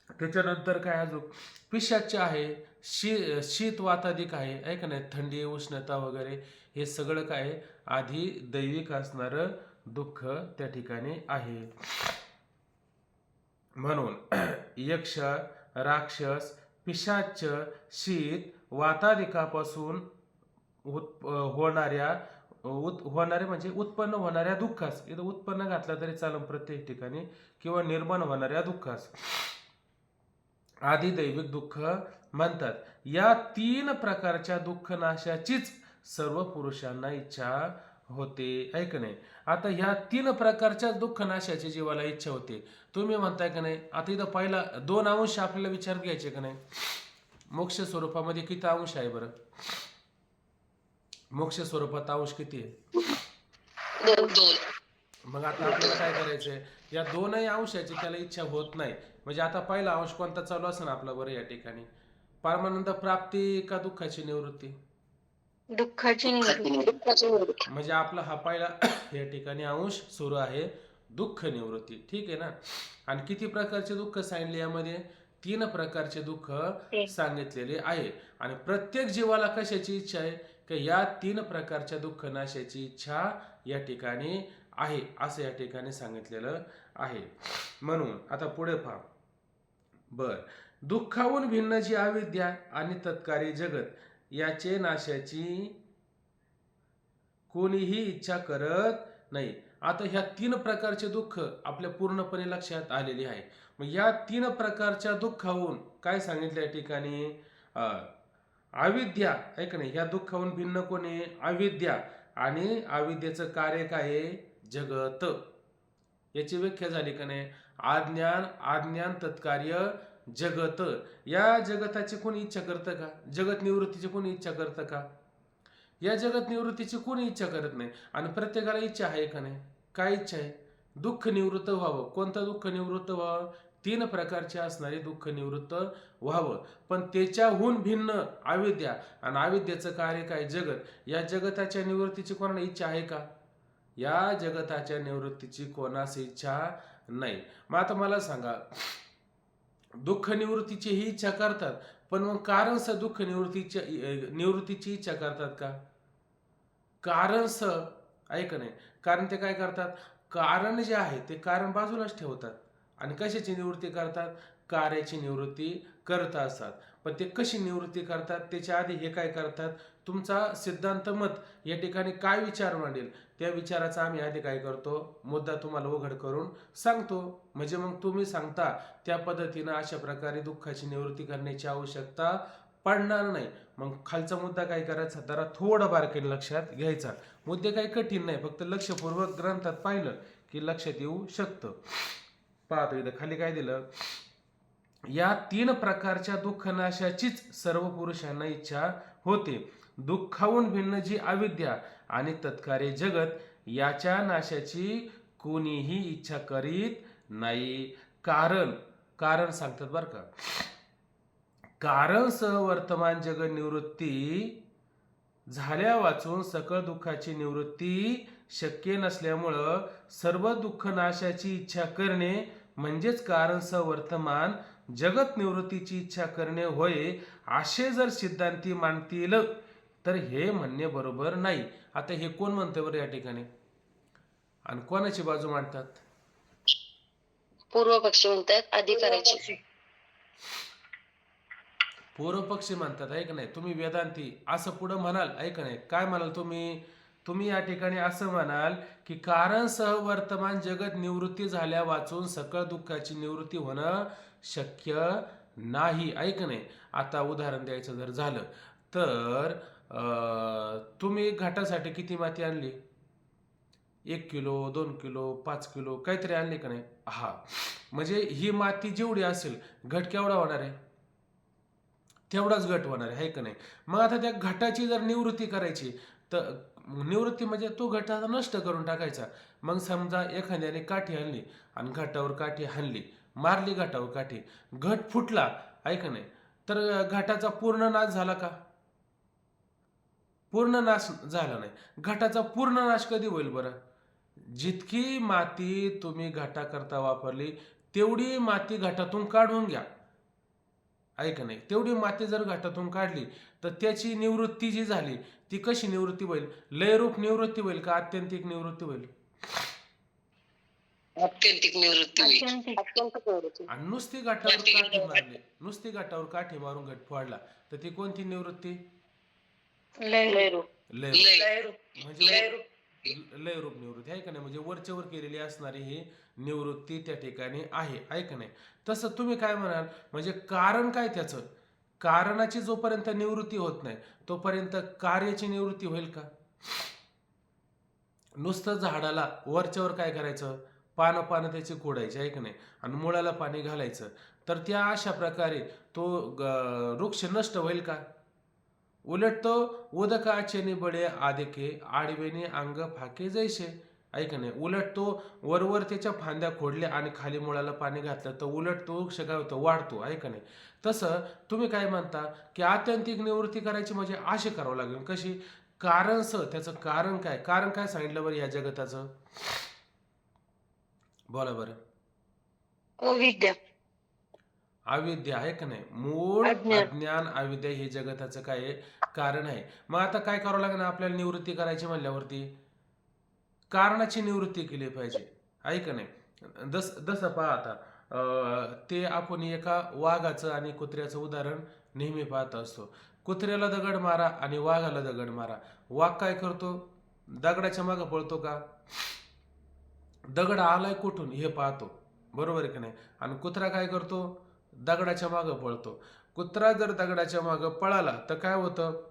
A: त्याच्यानंतर काय अजून? पिशाच्य आहे, शीत वाताधिक आहे का नाही? थंडी, उष्णता वगैरे हे सगळं काय आधी दैविक असणारं दुःख त्या ठिकाणी आहे. म्हणून यक्ष, राक्षस, पिशाच्य, शीत, वाताधिकापासून होणाऱ्या होणारे म्हणजे उत्पन्न होणाऱ्या दुःखास, इथं उत्पन्न घातला तरी चालेल प्रत्येक ठिकाणी, किंवा निर्माण होणाऱ्या दुःखास आधी दैविक दुःख म्हणतात. या 3 प्रकारच्या दुःख नाशाचीच सर्व पुरुषांना इच्छा होते, आहे का नाही? आता ह्या 3 प्रकारच्या दुःख नाशाची जीवाला इच्छा होते. तुम्ही म्हणताय का नाही? आता इथं पहिला 2 अंश आपल्याला विचार घ्यायचे का नाही? मोक्ष स्वरूपामध्ये किती अंश आहे बरं? मोक्ष स्वरूपात अंश किती आहे? 2. मग आता आपल्याला काय करायचंय? या 2ही अंशाची त्याला इच्छा होत नाही. म्हणजे आता पहिला अंश कोणता चालू असेल आपला बरं या ठिकाणी? परमानंद प्राप्ती का दुःखाची निवृत्ती?
B: दुःखाची निवृत्ती.
A: म्हणजे आपला हा पहिला या ठिकाणी अंश सुरू आहे, दुःख निवृत्ती. ठीक आहे ना? आणि किती प्रकारचे दुःख सांगितले यामध्ये? 3 प्रकारचे दुःख सांगितलेले आहे. आणि प्रत्येक जीवाला कशाची इच्छा आहे? की या 3 प्रकारच्या दुःख नाशाची इच्छा या ठिकाणी आहे, असं या ठिकाणी सांगितलेलं आहे. म्हणून आता पुढे पहा. बर, दुःखाहून भिन्न जी अविद्या आणि तत्कारी जगत याचे नाशाची कोणीही इच्छा करत नाही. आता ह्या 3 प्रकारचे दुःख आपल्या पूर्णपणे लक्षात आलेले आहे. मग या 3 प्रकारच्या दुःखाहून काय सांगितलं या ठिकाणी? अविद्या, आहे का नाही? ह्या दुःखाहून भिन्न कोणी? अविद्या. आणि अविद्येचं कार्य काय आहे? जगत. याची व्याख्या झाली का नाही? अज्ञान तत्कार्य जगत. या जगताची कोणी इच्छा करतं का? जगत निवृत्तीची कोणी इच्छा करतं का? या जगत निवृत्तीची कोणी इच्छा करत नाही. आणि प्रत्येकाला इच्छा आहे का नाही? काय इच्छा आहे? दुःख निवृत्त व्हावं. कोणतं दुःख निवृत्त व्हावं? 3 प्रकारचे असणारे दुःख निवृत्त व्हावं. पण त्याच्याहून भिन्न अविद्या, आणि अविद्येचं कार्य काय? जगत. या जगताच्या निवृत्तीची कोणाला इच्छा आहे का? या जगताच्या निवृत्तीची कोणास इच्छा नाही. मग आता मला सांगा, दुःख निवृत्तीची ही इच्छा करतात, पण मग कारणस दुःख निवृत्तीची इच्छा करतात का? कारणस, ऐक नाही, कारण ते काय करतात? कारण जे आहे ते कारण बाजूलाच ठेवतात आणि कशाची निवृत्ती करतात? कार्याची निवृत्ती करत असतात. पण ते कशी निवृत्ती करतात त्याच्या आधी हे काय करतात? तुमचा सिद्धांत मत या ठिकाणी काय विचार मांडेल त्या विचाराचा आम्ही आधी काय करतो? मुद्दा तुम्हाला उघड करून सांगतो. म्हणजे मग तुम्ही सांगता त्या पद्धतीनं अशा प्रकारे दुःखाची निवृत्ती करण्याची आवश्यकता पडणार नाही. मग खालचा मुद्दा काय करायचा? जरा थोडं बारकाईने लक्षात घ्यायचा. मुद्दे काही कठीण नाही, फक्त लक्षपूर्वक ग्रंथात पाहिलं की लक्षात येऊ शकतं. पाहतो इथं खाली काय दिलं? या 3 प्रकारच्या दुःखनाशाचीच सर्व पुरुषांना इच्छा होते. दुःखाहून भिन्न जी अविद्या आणि तत्कार्य जगत याच्या नाशाची कोणीही इच्छा करीत नाही. कारण कारण सांगतात बरं का. कारण सह वर्तमान जगत निवृत्ती झाल्या वाचून सकळ दुःखाची निवृत्ती शक्य नसल्यामुळं सर्व दुःख नाशाची इच्छा करणे म्हणजेच कारण सह वर्तमान जगत निवृत्तीची इच्छा करणे होय, असे जर सिद्धांती मानतील तर हे म्हणणे बरोबर नाही. आता हे कोण म्हणते बरं या ठिकाणी, आणि कोणाची बाजू मांडतात?
B: पूर्व पक्ष म्हणतात अधिकाराची.
A: पूर्व पक्षी म्हणतात, ऐक नाही तुम्ही वेदांती असं पुढं म्हणाल, ऐक नाही काय म्हणाल तुम्ही या ठिकाणी असं म्हणाल की कारण सह वर्तमान जगत निवृत्ती झाल्या वाचून सकळ दुःखाची निवृत्ती होणं शक्य नाही. ऐक नाही, आता उदाहरण द्यायचं जर झालं तर तुम्ही घाटासाठी किती माती आणली? 1 किलो, 2 किलो, 5 किलो काहीतरी आणली का नाही? हा, म्हणजे ही माती जेवढी असेल घट केवढा होणार आहे? तेवढाच घट होणार आहे का नाही? मग आता त्या घटाची जर निवृत्ती करायची तर निवृत्ती म्हणजे तो घट आता नष्ट करून टाकायचा. मग समजा एखाद्याने काठी आणली आणि घाटावर काठी हाणली, मारली घाटावर काठी, घट फुटला, ऐका नाही, तर घाटाचा पूर्ण नाश झाला का? पूर्ण नाश झाला नाही. घाटाचा पूर्ण नाश कधी होईल बरं? जितकी माती तुम्ही घाटाकरता वापरली तेवढी माती घाटातून काढून घ्या, ऐका नाही, तेवढी माती जर घाटातून काढली तर त्याची निवृत्ती जी झाली ती कशी निवृत्ती होईल? लयरूप निवृत्ती होईल का आत्यंतिक निवृत्ती होईल?
B: आत्यंतिक निवृत्ती होईल.
A: आणि नुसती घाटावर काठी मारली, नुसती घाटावर काठी मारून घट फोडला तर ती कोणती निवृत्ती?
B: लयरूप.
A: लयरूप म्हणजे लयरूप निवृत्ती, आहे का नाही? म्हणजे वरचेवर केलेली असणारी ही निवृत्ती त्या ठिकाणी आहे, आहे का नाही? तसं तुम्ही काय म्हणाल, म्हणजे कारण काय त्याचं? कारणाची जोपर्यंत निवृत्ती होत नाही तोपर्यंत कार्याची निवृत्ती होईल का? नुसतं झाडाला वरच्यावर काय करायचं, पानं त्याची खोडायची, आहे का नाही, आणि मुळाला पाणी घालायचं, तर त्या अशा प्रकारे तो वृक्ष नष्ट होईल का? उलट तो उदकाचे बळे आदेके आडवेने अंग फाके जैसे, ऐक नाही, उलट तो वरवर त्याच्या फांद्या खोडल्या आणि खाली मुळाला पाणी घातलं तर उलट तो वृक्ष काय होतो, वाढतो, ऐक नाही. तसं तुम्ही काय म्हणता की आत्यंतिक निवृत्ती करायची म्हणजे अशी करावं लागेल. कशी? कारण त्याचं कारण काय? कारण काय सांगितलं बरं या जगताचं? बोला बरं.
B: अविद्या.
A: अविद्या, आहे का नाही? मूळ अज्ञान अविद्या हे जगताचं काय आहे? कारण आहे. मग आता काय करावं लागेल आपल्याला निवृत्ती करायची म्हणल्यावरती? कारणाची निवृत्ती केली पाहिजे, आहे का नाही? जसं पहा आता ते आपण एका वाघाचं आणि कुत्र्याचं उदाहरण नेहमी पाहत असतो. कुत्र्याला दगड मारा आणि वाघाला दगड मारा, वाघ काय करतो? दगडाच्या मागं पळतो का? दगड आलाय कुठून हे पाहतो, बरोबर आहे की नाही? आणि कुत्रा काय करतो? दगडाच्या मागं पळतो. कुत्रा जर दगडाच्या मागं पळाला तर काय होतं?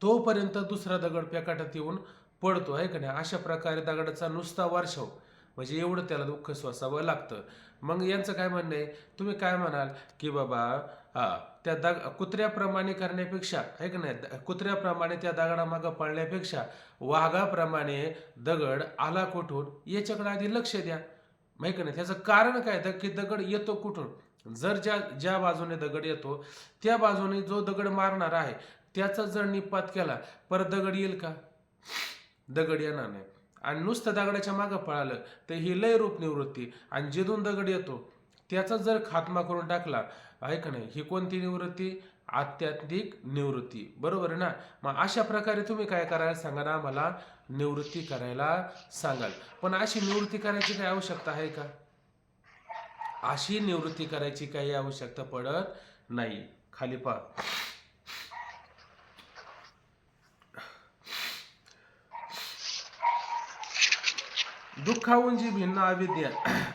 A: तोपर्यंत दुसरा दगड पेकाटात येऊन पडतो, आहे का नाही? अशा प्रकारे दगडाचा नुसता वर्षाव म्हणजे एवढं त्याला दुःख सोसावं लागतं. मग यांचं काय म्हणणं आहे? तुम्ही काय म्हणाल की बाबा त्या कुत्र्याप्रमाणे करण्यापेक्षा, आहे का नाही, कुत्र्याप्रमाणे त्या दगडामागं पळण्यापेक्षा वाघाप्रमाणे दगड आला कुठून याच्याकडे आधी लक्ष द्या, माहिती का नाही? त्याचं कारण काय तर की दगड येतो कुठून? जर ज्या बाजूने दगड येतो त्या बाजूने जो दगड मारणार आहे त्याचा जर निपात केला परत दगड येईल का? दगड येणार नाही. आणि नुसतं दगडाच्या मागं पळालं तर ही लयरूप निवृत्ती, आणि जिथून दगड येतो त्याचा जर खात्मा करून टाकला, आहे का नाही, ही कोणती निवृत्ती? आध्यात्मिक निवृत्ती, बरोबर आहे ना? मग अशा प्रकारे तुम्ही काय करायला सांगा ना, आम्हाला निवृत्ती करायला सांगाल. पण अशी निवृत्ती करायची काही आवश्यकता आहे का? अशी निवृत्ती करायची काही आवश्यकता पडत नाही. खाली पहा. दुःखाहून जी भिन्न अविद्या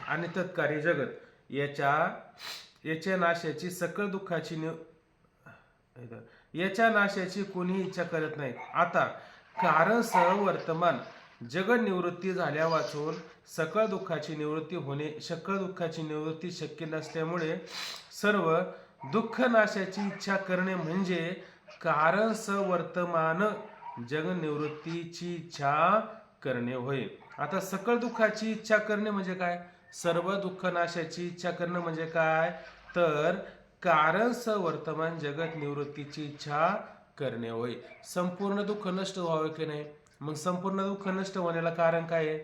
A: आणि तत्कार्य जगत याच्या नाशाची सकळ दुःखाची याच्या नाशाची कोणी इच्छा करत नाही. आता कारण सह वर्तमान जगत निवृत्ती झाल्या वाचून सकळ दुःखाची निवृत्ती होणे सकळ दुःखाची निवृत्ती शक्य नसल्यामुळे सर्व दुःख नाशाची इच्छा करणे म्हणजे कारण सवर्तमान जगत निवृत्तीची इच्छा करणे होय. आता सकळ दुःखाची इच्छा करणे म्हणजे काय? सर्व दुःख नाशाची इच्छा करणं म्हणजे काय? तर कारण सवर्तमान जगत निवृत्तीची इच्छा करणे होय. संपूर्ण दुःख नष्ट व्हावे की नाही? मग संपूर्ण दुःख नष्ट होण्याला कारण काय आहे?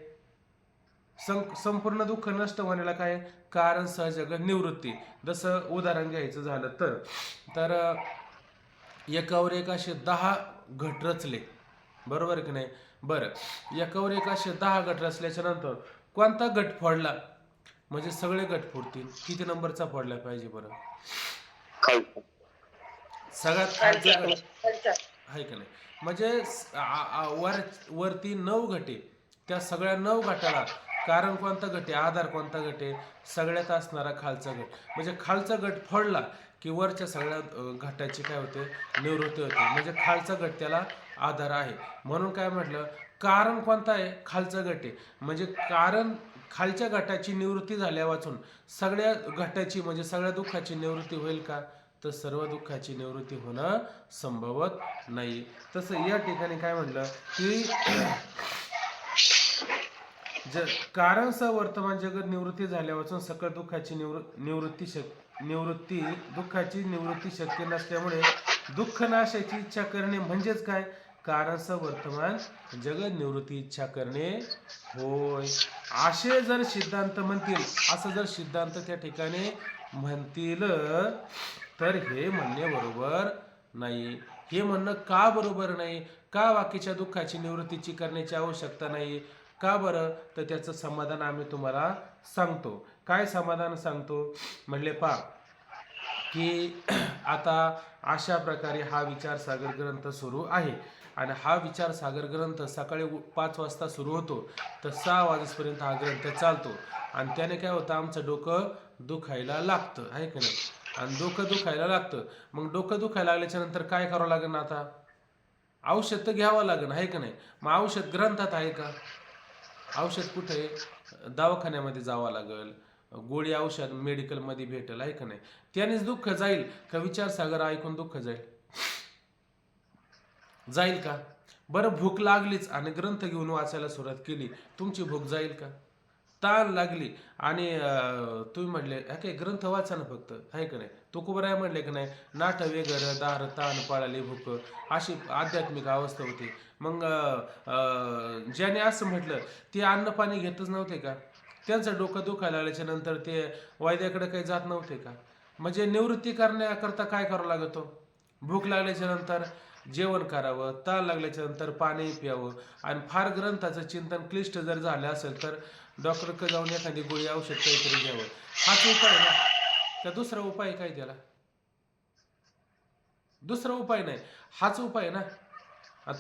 A: संपूर्ण दुःख नष्ट होण्याला काय? कारण सहजगत निवृत्ती. जसं उदाहरण घ्यायचं झालं तर एकावर एक असे 10 घट रचले, बरोबर की नाही? बरं, एकावर एक असे 10 गट रचल्याच्या नंतर कोणता गट फोडला म्हणजे सगळे गट फोडतील? किती नंबरचा फोडला पाहिजे बरं? सगळ्यात खालचा गट आहे का नाही? म्हणजे वरती 9 गटे, त्या सगळ्या 9 गटाला कारण कोणता गट आहे, आधार कोणता गट आहे? सगळ्यात असणारा खालचा गट. म्हणजे खालचा गट फोडला की वरच्या सगळ्या घटाची काय होते? निवृत्ती होते. म्हणजे खालचा गट त्याला आधार आहे. म्हणून काय म्हटलं? कारण कोणता आहे? खालचा गट आहे. म्हणजे कारण खालच्या गटाची निवृत्ती झाल्या वाचून सगळ्या घटाची म्हणजे सगळ्या दुःखाची निवृत्ती होईल का? तर सर्व दुःखाची निवृत्ती होणं संभवत नाही. तसं या ठिकाणी काय म्हटलं की कारण वर्तमान जगत निवृत्ती झाल्यापासून सकळ दुःखाची दुःखाची निवृत्ती शक्य नसल्यामुळे दुःख नाशाची इच्छा करणे म्हणजेच काय? कारण वर्तमान जगत निवृत्ती इच्छा करणे होय. असे जर सिद्धांत म्हणतील, असं जर सिद्धांत त्या ठिकाणी म्हणतील तर हे म्हणणे बरोबर नाही. हे म्हणणं का बरोबर नाही? का बाकीच्या दुःखाची निवृत्तीची करण्याची आवश्यकता नाही? का बरं? तर त्याचं समाधान आम्ही तुम्हाला सांगतो. काय समाधान सांगतो म्हणले पहा की आता अशा प्रकारे हा विचारसागर ग्रंथ सुरू आहे आणि हा विचारसागर ग्रंथ सकाळी 5 वाजता सुरू होतो तर 6 वाजेपर्यंत हा ग्रंथ चालतो आणि त्याने काय होतं? आमचं डोकं दुखायला लागतं, आहे की नाही? आणि डोकं दुखायला लागतं. मग डोकं दुखायला लागल्याच्या नंतर काय करावं लागेल ना? आता औषध तर घ्यावं लागेल, आहे का नाही? मग औषध ग्रंथात आहे का? औषध कुठे आहे? दवाखान्यामध्ये जावं लागेल, गोळी औषध मेडिकलमध्ये भेटेल, आहे का नाही? त्यानेच दुःख जाईल का विचारसागर ऐकून दुःख जाईल? जाईल का? बरं, भूक लागलीच आणि ग्रंथ घेऊन वाचायला सुरुवात केली, तुमची भूक जाईल का? ताण लागली आणि तुम्ही म्हणले काय ग्रंथ वाचा ना फक्त, आहे का नाही? तुकोबराय म्हणले की नाही, नाठ वेगर दार ताण पाळाली भूक, अशी आध्यात्मिक अवस्था होती. मग ज्याने असं म्हटलं ते अन्न पाणी घेतच नव्हते का? त्यांचं डोकं दुखायला लागल्याच्या नंतर ते वैद्याकडे काही जात नव्हते का? म्हणजे निवृत्ती करण्याकरता काय करावं लागतो? भूक लागल्याच्या नंतर जेवण करावं, ताण लागल्याच्या नंतर पाणी प्यावं आणि फार ग्रंथाचं चिंतन क्लिष्ट जर झालं असेल तर डॉक्टरकडे जाऊन एखादी गोळी औषध काहीतरी घ्यावं. हाच उपाय ना? का दुसरा उपाय काय त्याला? दुसरा उपाय नाही, हाच उपाय ना.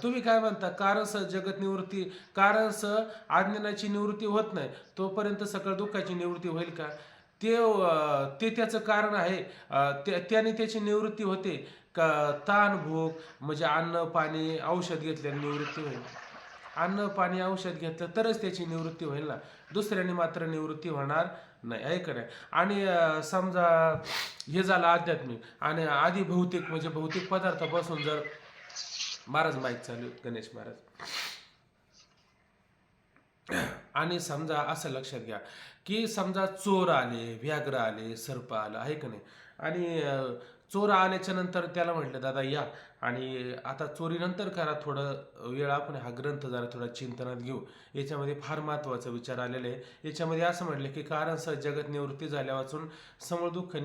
A: तुम्ही काय म्हणता? कारण जगत निवृत्ती, कारण अज्ञानाची निवृत्ती होत नाही तोपर्यंत सकळ दुःखाची निवृत्ती होईल का? ते त्याचं कारण आहे. त्याने त्याची निवृत्ती होते का? ताण भूक म्हणजे अन्न पाणी औषध घेतल्याने निवृत्ती होईल. अन्न पाणी औषध घेतलं तरच त्याची निवृत्ती होईल ना, दुसऱ्याने मात्र निवृत्ती होणार नाही, आहे का नाही? आणि समजा हे झालं आध्यात्मिक आणि आधी भौतिक म्हणजे भौतिक पदार्थापासून जर महाराज माईक चालू गणेश महाराज, आणि समजा असं लक्षात घ्या की समजा चोर आले, व्याघ्र आले, सर्प आलं, आहे का नाही? आणि चोर आल्याच्या नंतर त्याला म्हटलं दादा या आणि आता चोरीनंतर करा, थोडं वेळ आपण हा ग्रंथ जरा थोडा चिंतनात घेऊ. याच्यामध्ये फार महत्त्वाचा विचार आलेला आहे. याच्यामध्ये असं म्हटलं की कारण जगत निवृत्ती झाल्या वाचून समूळ दुःख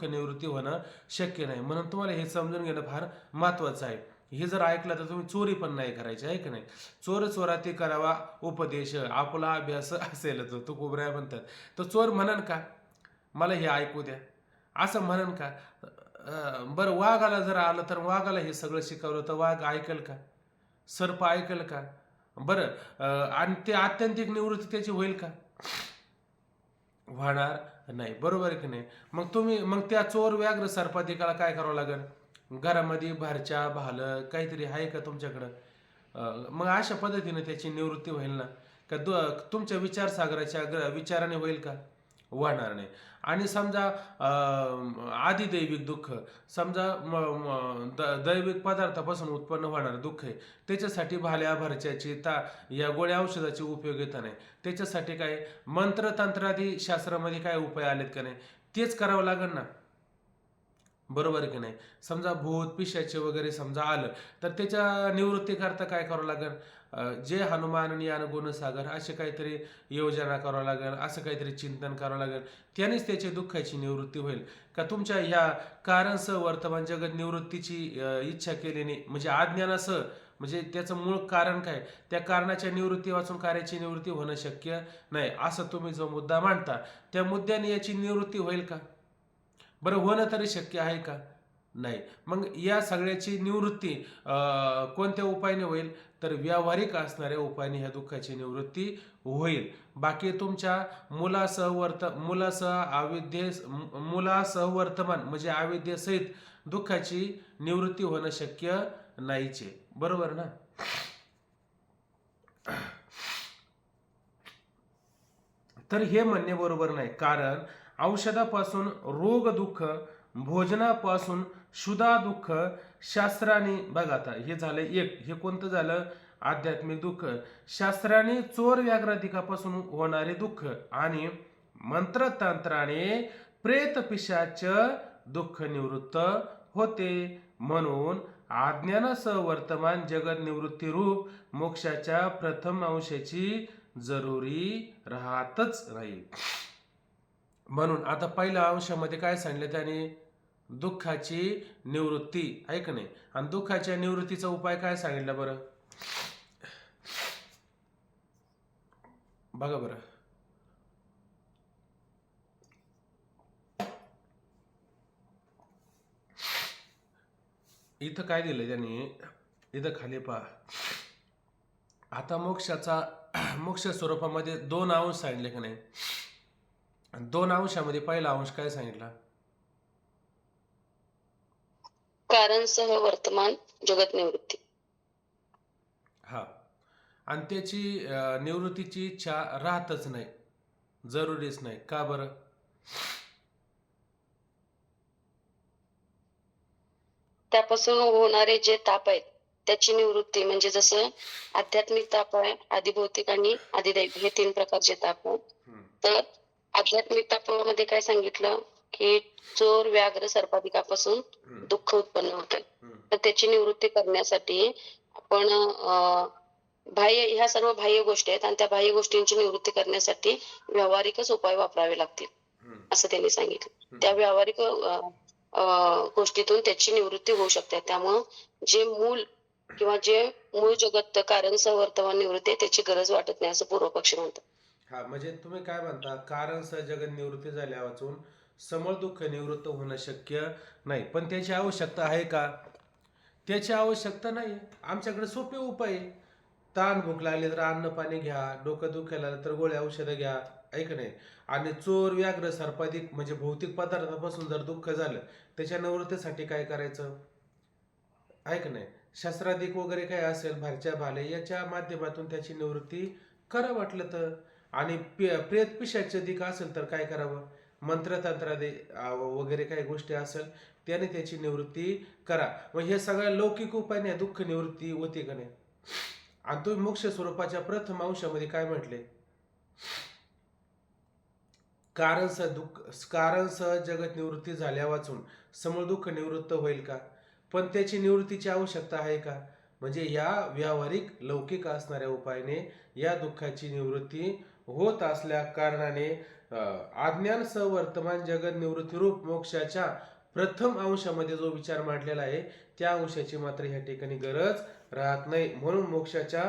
A: निवृत्ती होणं शक्य नाही. म्हणून तुम्हाला हे समजून घेणं फार महत्त्वाचं आहे. हे जर ऐकलं तर तुम्ही चोरी पण नाही करायची, आहे की नाही? चोर चोराती करावा उपदेश, आपला अभ्यास असेल तो कोबऱ्या म्हणतात. तर चोर म्हणन का मला हे ऐकू द्या, असं म्हणन का? बरं, वाघाला जर आलं तर वाघाला हे सगळं शिकवलं तर वाघ ऐकेल का? सर्प ऐकेल का? बरं, आणि ते आत्यंतिक निवृत्ती त्याची होईल का? होणार नाही, बरोबर की नाही? मग त्या चोर व्याघ्र सर्पाधिकाला काय करावं लागेल? घरामध्ये भारच्या भालं काहीतरी आहे का तुमच्याकडं? मग अशा पद्धतीने त्याची निवृत्ती होईल ना का तुमच्या विचारसागराच्या विचाराने होईल का? होणार नाही. आणि समजा आदिदैविक दुःख, समजा दैविक पदार्थापासून उत्पन्न होणार दुःख आहे, त्याच्यासाठी भाल्या भरच्याची या गोळ्या औषधाची उपयोगिता नाही. त्याच्यासाठी काय मंत्रतंत्रादी शास्त्रामध्ये काय उपाय आलेत का नाही, तेच करावं लागेल ना, बरोबर की नाही? समजा भूत पिशाचे वगैरे समजा आलं तर त्याच्या निवृत्ती करता काय करावं लागेल? जे हनुमान ज्ञान गुणसागर असे काहीतरी योजना करावं लागेल, असं काहीतरी चिंतन करावं लागेल, त्यानेच त्याची दुःखाची निवृत्ती होईल. का तुमच्या ह्या कारणसह वर्तमान जगत निवृत्तीची इच्छा केल्याने म्हणजे अज्ञानासह, म्हणजे त्याचं मूळ कारण काय, त्या कारणाच्या निवृत्ती वाचून कार्याची निवृत्ती होणं शक्य नाही, असं तुम्ही जो मुद्दा मांडता त्या मुद्द्याने याची निवृत्ती होईल का? बरं, होणं तरी शक्य आहे का? नाही. मग या सगळ्याची निवृत्ती कोणत्या उपायाने होईल? तर व्यावहारिक असणाऱ्या उपायाने ह्या दुःखाची निवृत्ती होईल. बाकी तुमच्या मुलासह वर्तमान म्हणजे अविद्येसहित दुःखाची निवृत्ती होणं शक्य नाहीच आहे. बरोबर ना? तर हे म्हणणे बरोबर नाही. कारण औषधापासून रोग दुःख, भोजनापासून क्षुधा दुःख, शास्त्राने बघा, आता हे झालं एक, हे कोणतं झालं? आध्यात्मिक दुःख. शास्त्राने चोर व्याघ्राधिकापासून होणारे दुःख आणि मंत्रतंत्राने प्रेत पिशाच दुःख निवृत्त होते. म्हणून अज्ञानासह वर्तमान जगत निवृत्ती रूप मोक्षाच्या प्रथम अंशाची जरुरी राहतच नाही. म्हणून आता पहिल्या अंशामध्ये काय सांगितलं त्याने? दुःखाची निवृत्ती, आहे का नाही? आणि दुःखाच्या निवृत्तीचा उपाय काय सांगितलं बरं? बघा बरं, इथं काय दिलं त्यांनी? इथं खाली पहा. आता मोक्ष स्वरूपामध्ये 2 अंश सांगितले का नाही? 2 अंशामध्ये पहिला अंश काय सांगितला?
B: कारणसह वर्तमान जगत निवृत्ती.
A: हा, आणि त्याची निवृत्तीची इच्छा राहतच नाही, जरुरीच नाही. का बरं?
B: त्यापासून होणारे जे ताप आहेत त्याची निवृत्ती, म्हणजे जसं आध्यात्मिक ताप आहे, आदिभौतिक आणि आदिदैविक, हे 3 प्रकारचे ताप आहेत. तर आध्यात्मिक तापामध्ये काय सांगितलं की चोर व्याघ्र सर्पाधिकापासून दुःख उत्पन्न होतं. तर त्याची निवृत्ती करण्यासाठी आपण ह्या सर्व बाह्य गोष्टी आहेत आणि त्या बाह्य गोष्टींची निवृत्ती करण्यासाठी व्यावहारिकच उपाय वापरावे लागतील असं त्यांनी सांगितलं. त्या व्यावहारिक गोष्टीतून त्याची निवृत्ती होऊ शकते. त्यामुळं जे मूळ जगत कारण वर्तमान निवृत्ती त्याची गरज वाटत नाही असं पूर्वपक्षी म्हणतात.
A: हा, म्हणजे तुम्ही काय म्हणता? कारण जगत निवृत्ती झाल्या वाचून समूळ दुःख निवृत्त होणं शक्य नाही. पण त्याची आवश्यकता आहे का? त्याची आवश्यकता नाही. आमच्याकडे सोपे उपाय आहे. ताण भूक लागली तर अन्न पाणी घ्या, डोकं दुखायला तर गोळ्या औषधं घ्या, ऐक नाही. आणि चोर व्याघ्र सर्पाधिक म्हणजे भौतिक पदार्थापासून जर दुःख झालं त्याच्या निवृत्तीसाठी काय करायचं, ऐक नाही. शस्त्राधिक वगैरे काय असेल, भरच्या भाले, याच्या माध्यमातून त्याची निवृत्ती करा वाटलं तर. आणि प्रेत पिशाच अधिक असेल तर काय करावं? मंत्रतंत्रादे वगैरे काही गोष्टी असेल त्याने त्याची निवृत्ती करा. मग हे सगळ्या लौकिक उपायाने दुःख निवृत्ती होते का नाही? आणि तुम्ही मोक्ष स्वरूपाच्या प्रथम अंशामध्ये काय म्हटले? कारणसह जगत निवृत्ती झाल्या वाचून समूळ दुःख निवृत्त होईल का? पण त्याची निवृत्तीची आवश्यकता आहे का? म्हणजे या व्यावहारिक लौकिक असणाऱ्या उपायाने या दुःखाची निवृत्ती होत असल्या कारणाने अज्ञानसह वर्तमान जगत निवृत्ती रूप मोक्षाच्या प्रथम अंशामध्ये जो विचार मांडलेला आहे त्या अंशाची मात्र ह्या ठिकाणी गरज राहत नाही. म्हणून मोक्षाच्या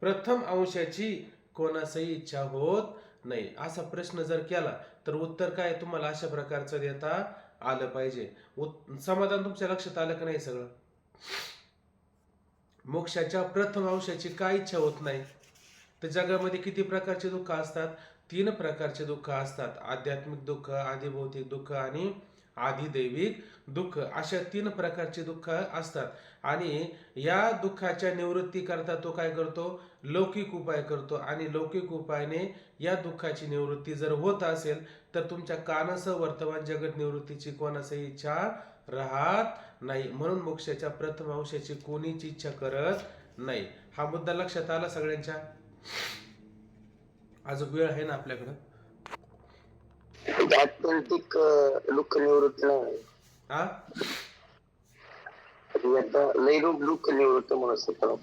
A: प्रथम अंशाची कोणासही इच्छा होत नाही. असा प्रश्न जर केला तर उत्तर काय तुम्हाला अशा प्रकारचं देता आलं पाहिजे. समाधान तुमच्या लक्षात आलं का नाही सगळं? मोक्षाच्या प्रथम अंशाची काय इच्छा होत नाही? तर जगामध्ये किती प्रकारचे दुःख असतात? 3 प्रकारचे दुःख असतात. आध्यात्मिक दुःख, आदिभौतिक दुःख आणि आधिदैविक दुःख, अशा 3 प्रकारचे दुःख असतात. आणि या दुःखाच्या निवृत्ती करता तो काय करतो? लौकिक उपाय करतो. आणि लौकिक उपायाने या दुःखाची निवृत्ती जर होत असेल तर तुमच्या कानसह वर्तमान जगत निवृत्तीची कोणासही इच्छा राहत नाही. म्हणून मोक्षाच्या प्रथम अंशाची कोणीच इच्छा करत नाही. हा मुद्दा लक्षात आला सगळ्यांच्या? अजून वेळ आहे ना आपल्याकडं?
C: आत्यंतिक दुःख निवृत्त नाही.
A: हा
C: लयरूप दुःख निवृत्त म्हणून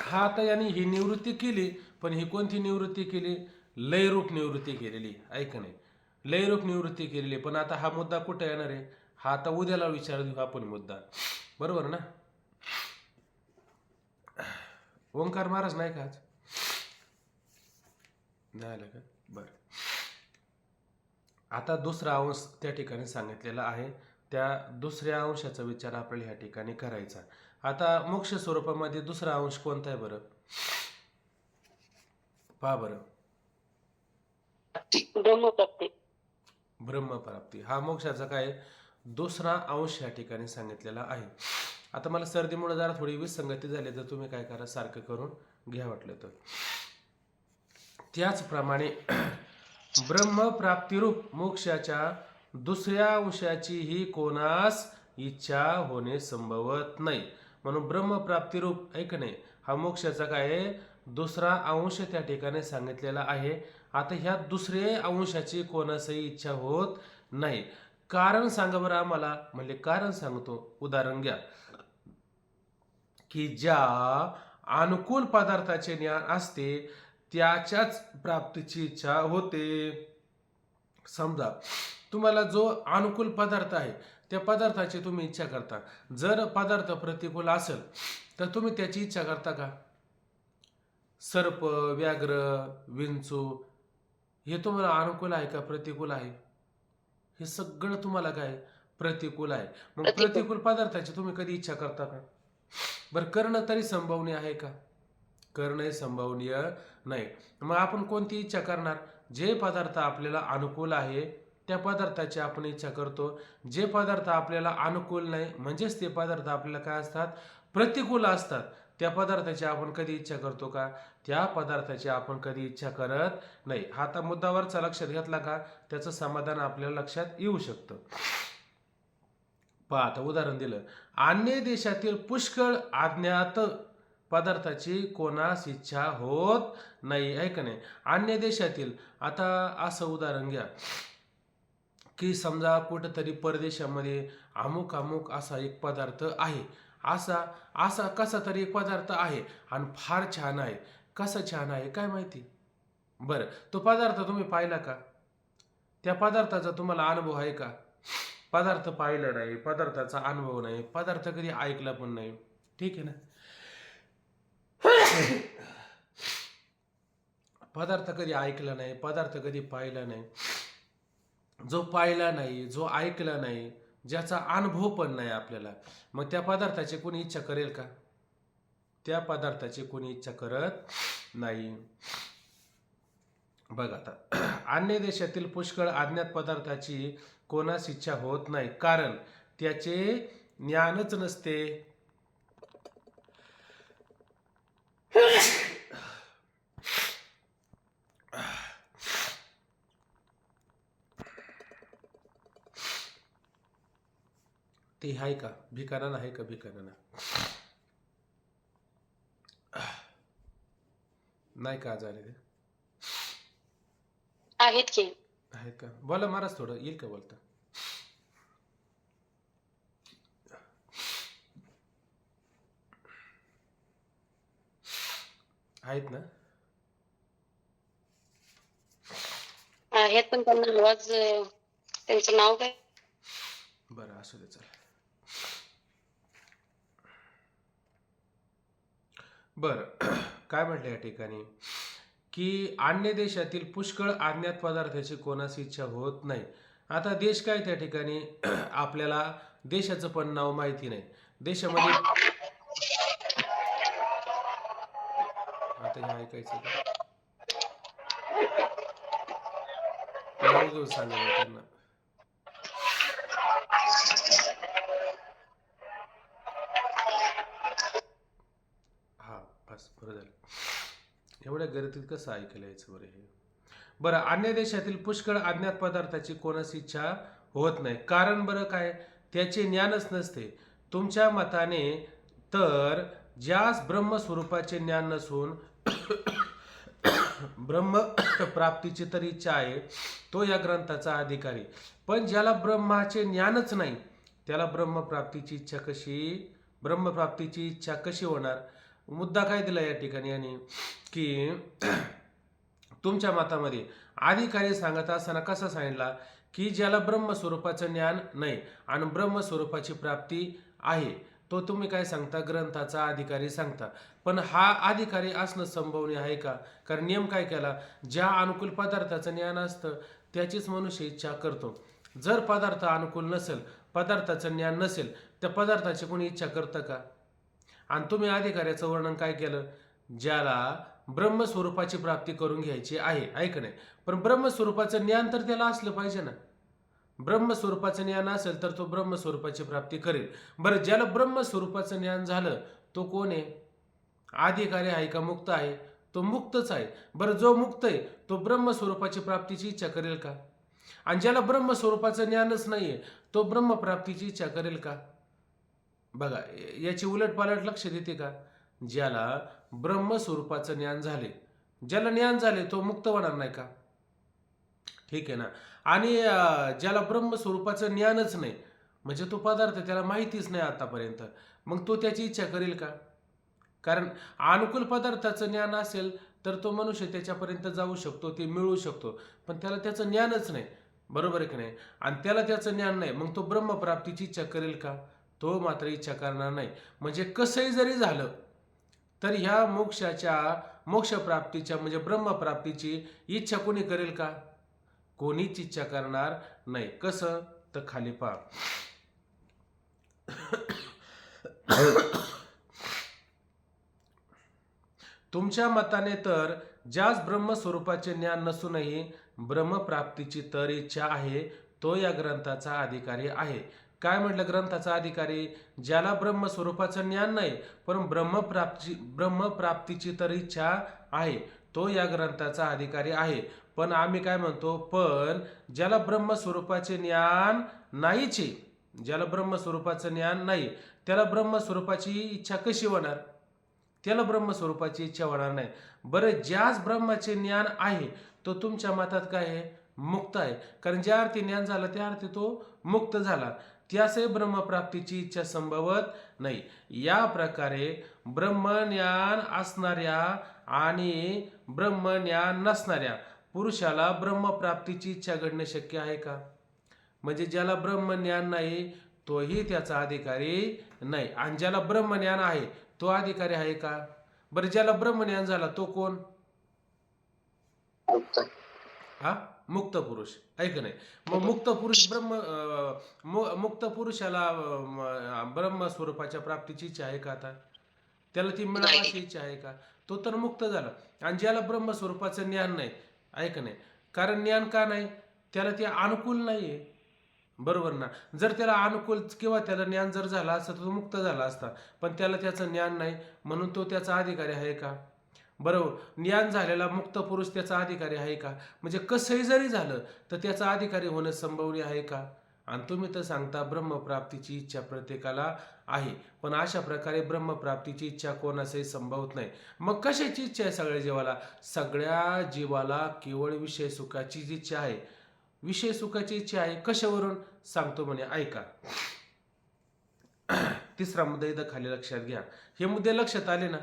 A: हा आता याने ही निवृत्ती केली, पण ही कोणती निवृत्ती केली? लयरूप निवृत्ती केलेली. ऐक नाही, लयरूप निवृत्ती केलेली. पण आता हा मुद्दा कुठे येणार आहे? हा आता उद्याला विचार देऊ आपण मुद्दा, बरोबर ना? ओंकार महाराज नाही का आज? नाही आलं का? बरं. आता दुसरा अंश त्या ठिकाणी सांगितलेला आहे. त्या दुसऱ्या अंशाचा विचार आपल्याला ह्या ठिकाणी करायचा. आता मोक्ष स्वरूपामध्ये दुसरा अंश कोणता आहे बरं? पहा बरं.
B: ब्रह्मप्राप्ती.
A: ब्रह्मप्राप्ती हा मोक्षाचा काय दुसरा अंश या ठिकाणी सांगितलेला आहे. आता मला सर्दीमुळे जरा थोडी विसंगती झाली, तर तुम्ही काय करा, सारखं करून घ्या वाटलं तर. त्याचप्रमाणे ब्रह्मप्राप्तिरूप मोक्षाच्या दुसऱ्या अंशाचीही कोणास इच्छा होणे संभवत नाही. म्हणून ब्रह्मप्राप्तिरूप ऐक नाही हा मोक्षाचा काय दुसरा अंश त्या ठिकाणी सांगितलेला आहे. आता ह्या दुसऱ्या अंशाची कोणासही इच्छा होत नाही. कारण सांगा बरं आम्हाला. म्हणजे कारण सांगतो, उदाहरण घ्या की ज्या अनुकूल पदार्थाचे ज्ञान असते त्याच्याच प्राप्तीची इच्छा होते. समजा तुम्हाला जो अनुकूल पदार्थ आहे त्या पदार्थाची तुम्ही इच्छा करता. जर पदार्थ प्रतिकूल असेल तर तुम्ही त्याची इच्छा करता का? सर्प, व्याघ्र, विंचू हे तुम्हाला अनुकूल आहे का प्रतिकूल आहे? हे सगळं तुम्हाला काय प्रतिकूल आहे. मग प्रतिकूल पदार्थाची तुम्ही कधी इच्छा करता का? बरं, करणं तरी संभवनीय आहे का? करणं संभवनीय नाही. मग आपण कोणती इच्छा करणार? जे पदार्थ आपल्याला अनुकूल आहे त्या पदार्थाची आपण इच्छा करतो. जे पदार्थ आपल्याला अनुकूल नाही म्हणजेच ते पदार्थ आपल्याला काय असतात? प्रतिकूल असतात. त्या पदार्थाची आपण कधी इच्छा करतो का? त्या पदार्थाची आपण कधी इच्छा करत नाही. हा आता मुद्दावरचा लक्षात घेतला का त्याचं समाधान आपल्याला लक्षात येऊ शकतं. पहा आता उदाहरण दिलं, अन्य देशातील पुष्कळ अज्ञात पदार्थाची कोणास इच्छा होत नाही, आहे का नाही? अन्य देशातील, आता असं उदाहरण घ्या की समजा कुठंतरी परदेशामध्ये अमुक अमुक असा एक पदार्थ आहे. असा असा कसा तरी एक पदार्थ आहे आणि फार छान आहे. कसा छान आहे काय माहिती? बरं, तो पदार्थ तुम्ही पाहिला का? त्या पदार्थाचा तुम्हाला अनुभव आहे का? पदार्थ पाहिला नाही, पदार्थाचा अनुभव नाही, पदार्थ कधी ऐकला पण नाही, ठीक आहे ना? पदार्थ कधी ऐकला नाही, पदार्थ कधी पाहिला नाही, जो पाहिला नाही, जो ऐकला नाही, ज्याचा अनुभव पण नाही आपल्याला, मग त्या पदार्थाची कोणी इच्छा करेल का? त्या पदार्थाची कोणी इच्छा करत नाही. बघ आता, अन्य देशातील पुष्कळ अज्ञात पदार्थाची कोणास इच्छा होत नाही, कारण त्याचे ज्ञानच नसते. ते आहे का? भिकाणा आहे का? भिकाणा नाही का? झाले ते
B: आहेत की.
A: आहेत का? बोला महाराज, थोडं येईल का बोलता? आहेत ना?
B: आहेत पण त्यांना आवाज, त्यांचं नाव काय?
A: बरं, असू दे, चला. बरं, काय म्हटलं या ठिकाणी की अन्य देशातील पुष्कळ अज्ञात पदार्थाची कोणास इच्छा होत नाही. आता देश काय त्या ठिकाणी आपल्याला देशाचं पण नाव माहिती नाही. देशामध्ये आता हे ऐकायचं का? नाव घेऊन सांगा त्यांना. बस बरं झालं. एवढ्या गर्दीत कसं ऐकायला यायचं बरं हे. बरं, अन्य देशातील पुष्कळ अज्ञात पदार्थाची कोणाची इच्छा होत नाही. कारण बरं काय, त्याचे ज्ञानच नसते. तुमच्या मताने तर ज्यास ब्रह्मस्वरूपाचे ज्ञान नसून ब्रह्म प्राप्तीची तर इच्छा आहे, तो या ग्रंथाचा अधिकारी. पण ज्याला ब्रह्माचे ज्ञानच नाही, त्याला ब्रह्मप्राप्तीची इच्छा कशी होणार? मुद्दा काय दिला या ठिकाणी यांनी, की तुमच्या मतामध्ये अधिकारी सांगत असताना कसा सांगितला, की ज्याला ब्रह्मस्वरूपाचं ज्ञान नाही आणि ब्रह्मस्वरूपाची प्राप्ती आहे, तो तुम्ही काय सांगता, ग्रंथाचा अधिकारी सांगता. पण हा अधिकारी असणं संभवनीय आहे का? कारण नियम काय केला, ज्या अनुकूल पदार्थाचं ज्ञान असतं त्याचीच मनुष्य इच्छा करतो. जर पदार्थ अनुकूल नसेल, पदार्थाचं ज्ञान नसेल, त्या पदार्थाची कोणी इच्छा करतं का? आणि तुम्ही अधिकाऱ्याचं वर्णन काय केलं, ज्याला ब्रह्मस्वरूपाची प्राप्ती करून घ्यायची आहे का नाही? पण ब्रह्मस्वरूपाचं ज्ञान तर त्याला असलं पाहिजे ना. ब्रह्मस्वरूपाचं ज्ञान असेल तर तो ब्रह्मस्वरूपाची प्राप्ती करेल. बरं, ज्याला ब्रह्मस्वरूपाचं ज्ञान झालं तो कोण आहे? अधिकारी आहे का मुक्त आहे? तो मुक्तच आहे. बरं, जो मुक्त आहे तो ब्रह्मस्वरूपाची प्राप्तीची इच्छा करेल का? आणि ज्याला ब्रह्मस्वरूपाचं ज्ञानच नाहीये तो ब्रह्मप्राप्तीची इच्छा करेल का? बघा, याची उलटपालट लक्ष देते का? ज्याला ब्रह्मस्वरूपाचं ज्ञान झाले, ज्याला ज्ञान झाले तो मुक्त होणार नाही का? ठीक आहे ना. आणि ज्याला ब्रह्मस्वरूपाचं ज्ञानच नाही, म्हणजे तो पदार्थ त्याला माहितीच नाही आतापर्यंत, मग तो त्याची इच्छा करेल का? कारण अनुकूल पदार्थाचं ज्ञान असेल तर तो मनुष्य त्याच्यापर्यंत जाऊ शकतो, ते मिळवू शकतो. पण त्याला त्याचं ज्ञानच नाही, बरोबर आहे की नाही? आणि त्याला त्याचं ज्ञान नाही, मग तो ब्रह्मप्राप्तीची इच्छा करेल का? तो मात्र इच्छा करणार नाही. म्हणजे कसंही जरी झालं तर ह्या मोक्षप्राप्तीच्या म्हणजे ब्रह्मप्राप्तीची इच्छा कोणी करेल का? कोणीच इच्छा करणार नाही. कसं तर खाली पहा. तुमच्या मताने तर ज्यास ब्रह्मस्वरूपाचे ज्ञान नसूनही ब्रह्मप्राप्तीची तर इच्छा आहे, तो या ग्रंथाचा अधिकारी आहे. काय म्हटलं ग्रंथाचा अधिकारी? ज्याला ब्रह्मस्वरूपाचं ज्ञान नाही पण ब्रह्मप्राप्तीची तर इच्छा आहे, तो या ग्रंथाचा अधिकारी आहे. पण आम्ही काय म्हणतो, पण ज्याला ब्रह्मस्वरूपाचे ज्ञान नाहीच आहे, ज्याला ब्रह्मस्वरूपाचं ज्ञान नाही, त्याला ब्रह्मस्वरूपाची इच्छा कशी होणार? त्याला ब्रह्मस्वरूपाची इच्छा होणार नाही. बरं, ज्याच ब्रह्माचे ज्ञान आहे तो तुमच्या मतात काय आहे? मुक्त आहे. कारण ज्या अर्थी ज्ञान झालं त्या अर्थी तो मुक्त झाला. त्यासही ब्रह्मप्राप्तीची इच्छा संभवत नाही. या प्रकारे ब्रह्मज्ञान असणाऱ्या आणि ब्रह्मज्ञान नसणाऱ्या पुरुषाला ब्रह्मप्राप्तीची इच्छा घडणे शक्य आहे का? म्हणजे ज्याला ब्रह्मज्ञान नाही तोही त्याचा अधिकारी नाही, आणि ज्याला ब्रह्मज्ञान आहे तो अधिकारी आहे का? बरं, ज्याला ब्रह्मज्ञान झाला तो कोण? हा, मुक्त पुरुष आहे का नाही? मग मुक्त पुरुष मुक्त पुरुषाला ब्रह्म स्वरूपाच्या प्राप्तीची इच्छा आहे का? आता त्याला ती मिळावाची इच्छा आहे का? तो तर मुक्त झाला. आणि ज्याला ब्रह्म स्वरूपाचं ज्ञान नाही, आहे का नाही? कारण ज्ञान का नाही? त्याला ते अनुकूल नाहीये, बरोबर ना? जर त्याला अनुकूल किंवा त्याला ज्ञान जर झाला असता तर तो मुक्त झाला असता. पण त्याला त्याचं ज्ञान नाही म्हणून तो त्याचा अधिकारी आहे का? बरोबर, ज्ञान झालेला मुक्त पुरुष त्याचा अधिकारी आहे का? म्हणजे कसंही जरी झालं तर त्याचा अधिकारी होणं संभवनीय आहे का? आणि तुम्ही तर सांगता ब्रह्मप्राप्तीची इच्छा प्रत्येकाला आहे, पण अशा प्रकारे ब्रह्मप्राप्तीची इच्छा कोणासही संभवत नाही. मग कशाची इच्छा आहे सगळ्या जीवाला? सगळ्या जीवाला केवळ विषय सुखाचीच इच्छा आहे. विषय सुखाची इच्छा आहे. कशावरून? सांगतो म्हणे, ऐका. तिसरा मुद्दा इथं खाली लक्षात घ्या. हे मुद्दे लक्षात आले ना?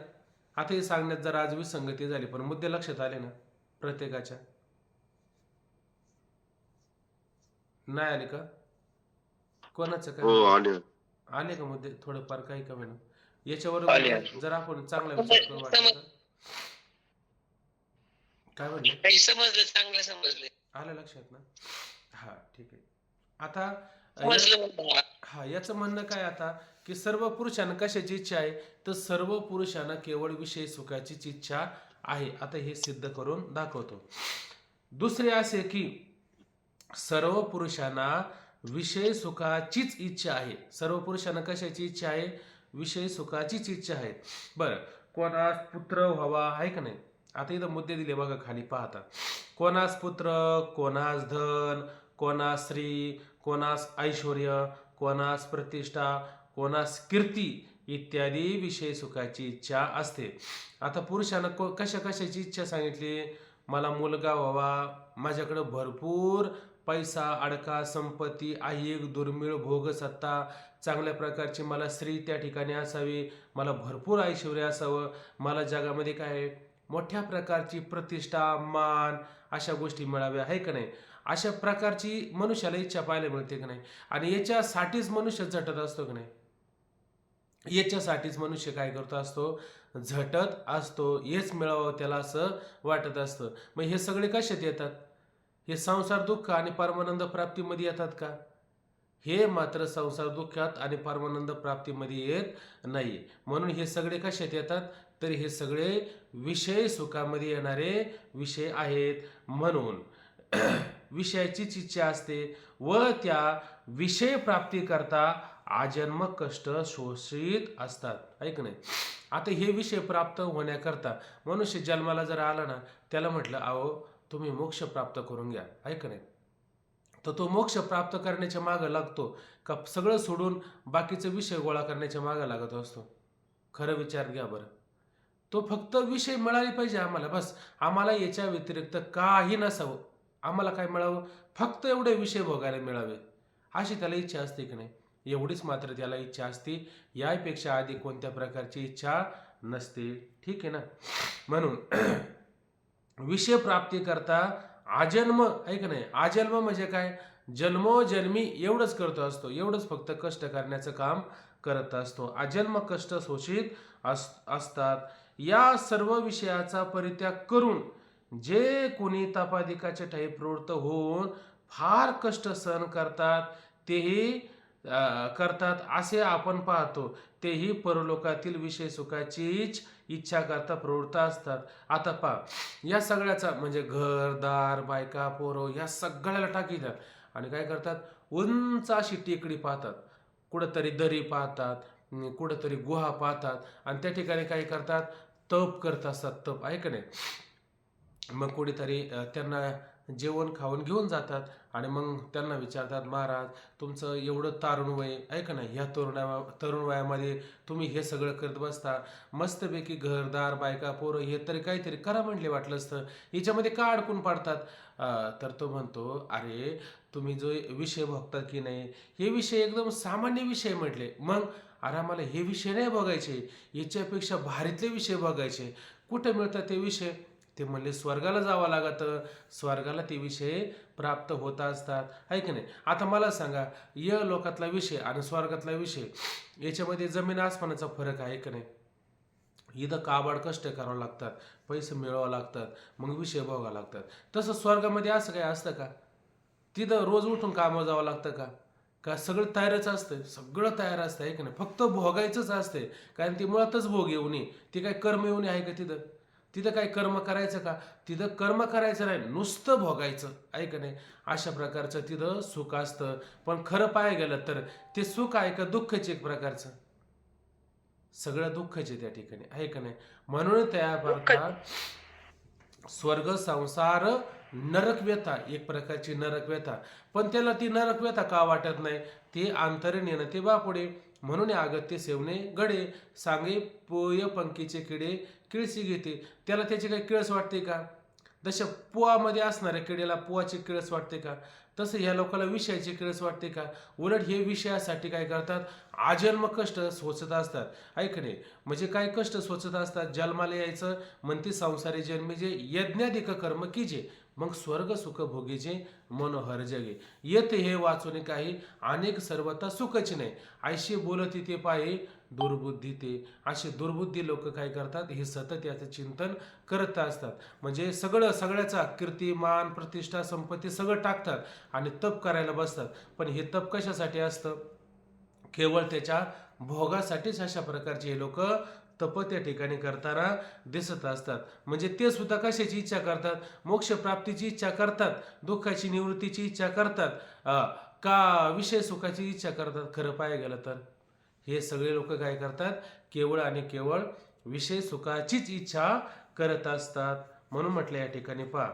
A: आता हे सांगण्यात जरा आज विसंगती झाली, पण मुद्दे लक्षात आले ना प्रत्येकाच्या? नाही आले का? कोणाचं काय आले का मुद्दे? थोडंफार काही कमी ना याच्यावर जर आपण चांगला विचार करू वाटलं काय म्हणले?
D: काही समजलं, चांगलं समजलं.
A: आलं लक्षात ना? हा, ठीक आहे. आता
D: समजलं.
A: हा, याचं म्हणणं काय आता, की सर्व पुरुषांना कशाची इच्छा आहे? तर सर्व पुरुषांना केवळ विषय सुखाचीच इच्छा आहे. आता हे सिद्ध करून दाखवतो. दुसरे असे की सर्व पुरुषांना विषय सुखाचीच इच्छा आहे. सर्व पुरुषांना कशाची इच्छा आहे? विषय सुखाचीच इच्छा आहे. बरं, कोणास पुत्र व्हावा, आहे का नाही? आता इथं मुद्दे दिले बघा खाली पाहता. कोणास पुत्र, कोणास धन, कोणास श्री, कोणास ऐश्वर्य, कोणास प्रतिष्ठा, कोणास कीर्ती इत्यादी विषय सुखाची इच्छा असते. आता पुरुषानं कशा कशाची इच्छा सांगितली? मला मुलगा व्हावा, माझ्याकडं भरपूर पैसा, अडका, संपत्ती, ऐहिक दुर्मिळ भोग सत्ता, चांगल्या प्रकारची मला स्त्री त्या ठिकाणी असावी, मला भरपूर ऐश्वर्य असावं, मला जगामध्ये काय मोठ्या प्रकारची प्रतिष्ठा, मान अशा गोष्टी मिळाव्या, आहे का नाही? अशा प्रकारची मनुष्याला इच्छा पाहायला मिळते का नाही? आणि याच्यासाठीच मनुष्य झटत असतो का नाही? याच्यासाठीच मनुष्य काय करतो असतो? झटत असतो. हेच मिळावं त्याला असं वाटत असतं. मग हे सगळे कशात येतात? हे संसार दुःख आणि परमानंद प्राप्तीमध्ये येतात का? हे मात्र संसार दुःखात आणि परमानंद प्राप्तीमध्ये येत नाही. म्हणून हे सगळे कशात येतात? तर हे सगळे विषय सुखामध्ये येणारे विषय आहेत. म्हणून विषयाचीच इच्छा असते व त्या विषय प्राप्ती करता आजन्म कष्ट शोषित असतात, ऐक नाही? आता हे विषय प्राप्त होण्याकरता मनुष्य जन्माला जर आला ना, त्याला म्हटलं अहो तुम्ही मोक्ष प्राप्त करून घ्या, ऐक नाही? तर तो मोक्ष प्राप्त करण्याच्या मागं लागतो का सगळं सोडून बाकीचे विषय गोळा करण्याच्या मागं लागत असतो? खरं विचार घ्या बरं. तो फक्त विषय मिळाले पाहिजे आम्हाला, बस. आम्हाला याच्या व्यतिरिक्त काही नसावं. आम्हाला काय मिळावं? फक्त एवढे विषय भोगायला मिळावे, अशी त्याला इच्छा असते की नाही? एवढीच मात्र त्याला इच्छा असते, यापेक्षा आधी कोणत्या प्रकारची इच्छा नसते. ठीक आहे ना? म्हणून विषय प्राप्ती करता आजन्म, ऐक नाही? आजन्म म्हणजे काय? जन्मोजन्मी एवढंच करतो असतो, एवढंच फक्त कष्ट करण्याचं काम करत असतो. आजन्म कष्ट शोषित असतात. या सर्व विषयाचा परित्याग करून जे कोणी तापादिकाच्या ठायी प्रवृत्त होऊन फार कष्ट सहन करतात, तेही करतात असे आपण पाहतो. तेही परलोकातील विषय सुखाचीच इच्छा करता प्रवृत्त असतात. आता पहा, या सगळ्याचा म्हणजे घरदार, बायका, पोरं या सगळ्याला टाकीतात आणि काय करतात? उंच अशी टेकडी पाहतात, कुठंतरी दरी पाहतात, कुठंतरी गुहा पाहतात आणि त्या ठिकाणी काय करतात? तप करत असतात, तप, आहे का नाही? मग कुठेतरी त्यांना जेवण खाऊन घेऊन जातात आणि मग त्यांना विचारतात, महाराज तुमचं एवढं तारुण वय आहे का नाही, ह्या तरुण वयामध्ये तुम्ही हे सगळं करत बसता, मस्तपैकी घरदार, बायका, पोरं हे तरी काहीतरी करा म्हटले वाटलं असतं, याच्यामध्ये का अडकून पाडतात? तर तो म्हणतो, अरे तुम्ही जो विषय बघता की नाही, हे विषय एकदम सामान्य विषय म्हटले. मग अरे आम्हाला हे विषय नाही बघायचे, याच्यापेक्षा भारीतले विषय बघायचे. कुठे मिळतात ते विषय? ते म्हणले स्वर्गाला जावं लागतं, स्वर्गाला ते विषय प्राप्त होत असतात, आहे की नाही? आता मला सांगा, या लोकातला विषय आणि स्वर्गातला विषय याच्यामध्ये जमीन आसमानाचा फरक आहे की नाही? इथं काबाड कष्ट करावं लागतात, पैसे मिळवावं लागतात, मग विषय बघावं लागतात. तसं स्वर्गामध्ये असं काय असतं का? तिथं रोज उठून कामावर जावं लागतं का? का सगळं तयारच असतं? सगळं तयार असतं, आहे की नाही? फक्त भोगायचंच असते, कारण ती मुळातच भोग येऊ नये. ती काय कर्म येऊ नये आहे का तिथं? तिथं काय कर्म करायचं का? तिथं कर्म करायचं नाही, नुसतं भोगायचं, आहे का नाही? अशा प्रकारचं तिथं सुख असतं. पण खरं पाहायला गेलं तर ते सुख आहे का दुःखच एक प्रकारचं? सगळं दुःखच आहे त्या ठिकाणी, आहे का नाही? म्हणून त्या भारतात स्वर्ग, संसार, नरक व्यथा, एक प्रकारची नरक व्यथा. पण त्याला ती नरक व्यथा का वाटत नाही? ते अंतरेण ते बापुडे. म्हणून अगत्य सेवणे गडे, सांगे पोय पंखीचे किडे किळसी घेते. त्याला त्याची काही किळस वाटते का? जशा पोवामध्ये असणाऱ्या किड्याला पोवाची किळस वाटते का? तसं ह्या लोकांना विषयाची किळस वाटते का? उलट हे विषयासाठी काय करतात? आजन्म कष्ट सोचत असतात, ऐक नाही? म्हणजे काय कष्ट सोचत असतात? जन्माला यायचं म्हणते संसारी जन्मी जे यज्ञाधिक कर्म कीजे, मग स्वर्ग सुख भोगीचे मनोहर जगे. येते हे वाचून काही अनेक सर्वता सुखच नाही, ऐशी बोलती ते पाये दुर्बुद्धी ते. असे दुर्बुद्धी लोक काय करतात? हे सतत याचं चिंतन करत असतात. म्हणजे सगळ्याचा कीर्ती, मान, प्रतिष्ठा, संपत्ती सगळं टाकतात आणि तप करायला बसतात. पण हे तप कशासाठी असतं? केवळ त्याच्या भोगासाठीच अशा प्रकारचे हे लोक तप त्या ठिकाणी करताना दिसत असतात. म्हणजे ते सुद्धा कशाची इच्छा करतात? मोक्ष प्राप्तीची इच्छा करतात, दुःखाची निवृत्तीची इच्छा करतात, का विषय सुखाची इच्छा करतात? खरं पाहायला गेलं तर हे सगळे लोक काय करतात? केवळ आणि केवळ विषय सुखाचीच इच्छा करत असतात. म्हणून म्हटलं या ठिकाणी पहा,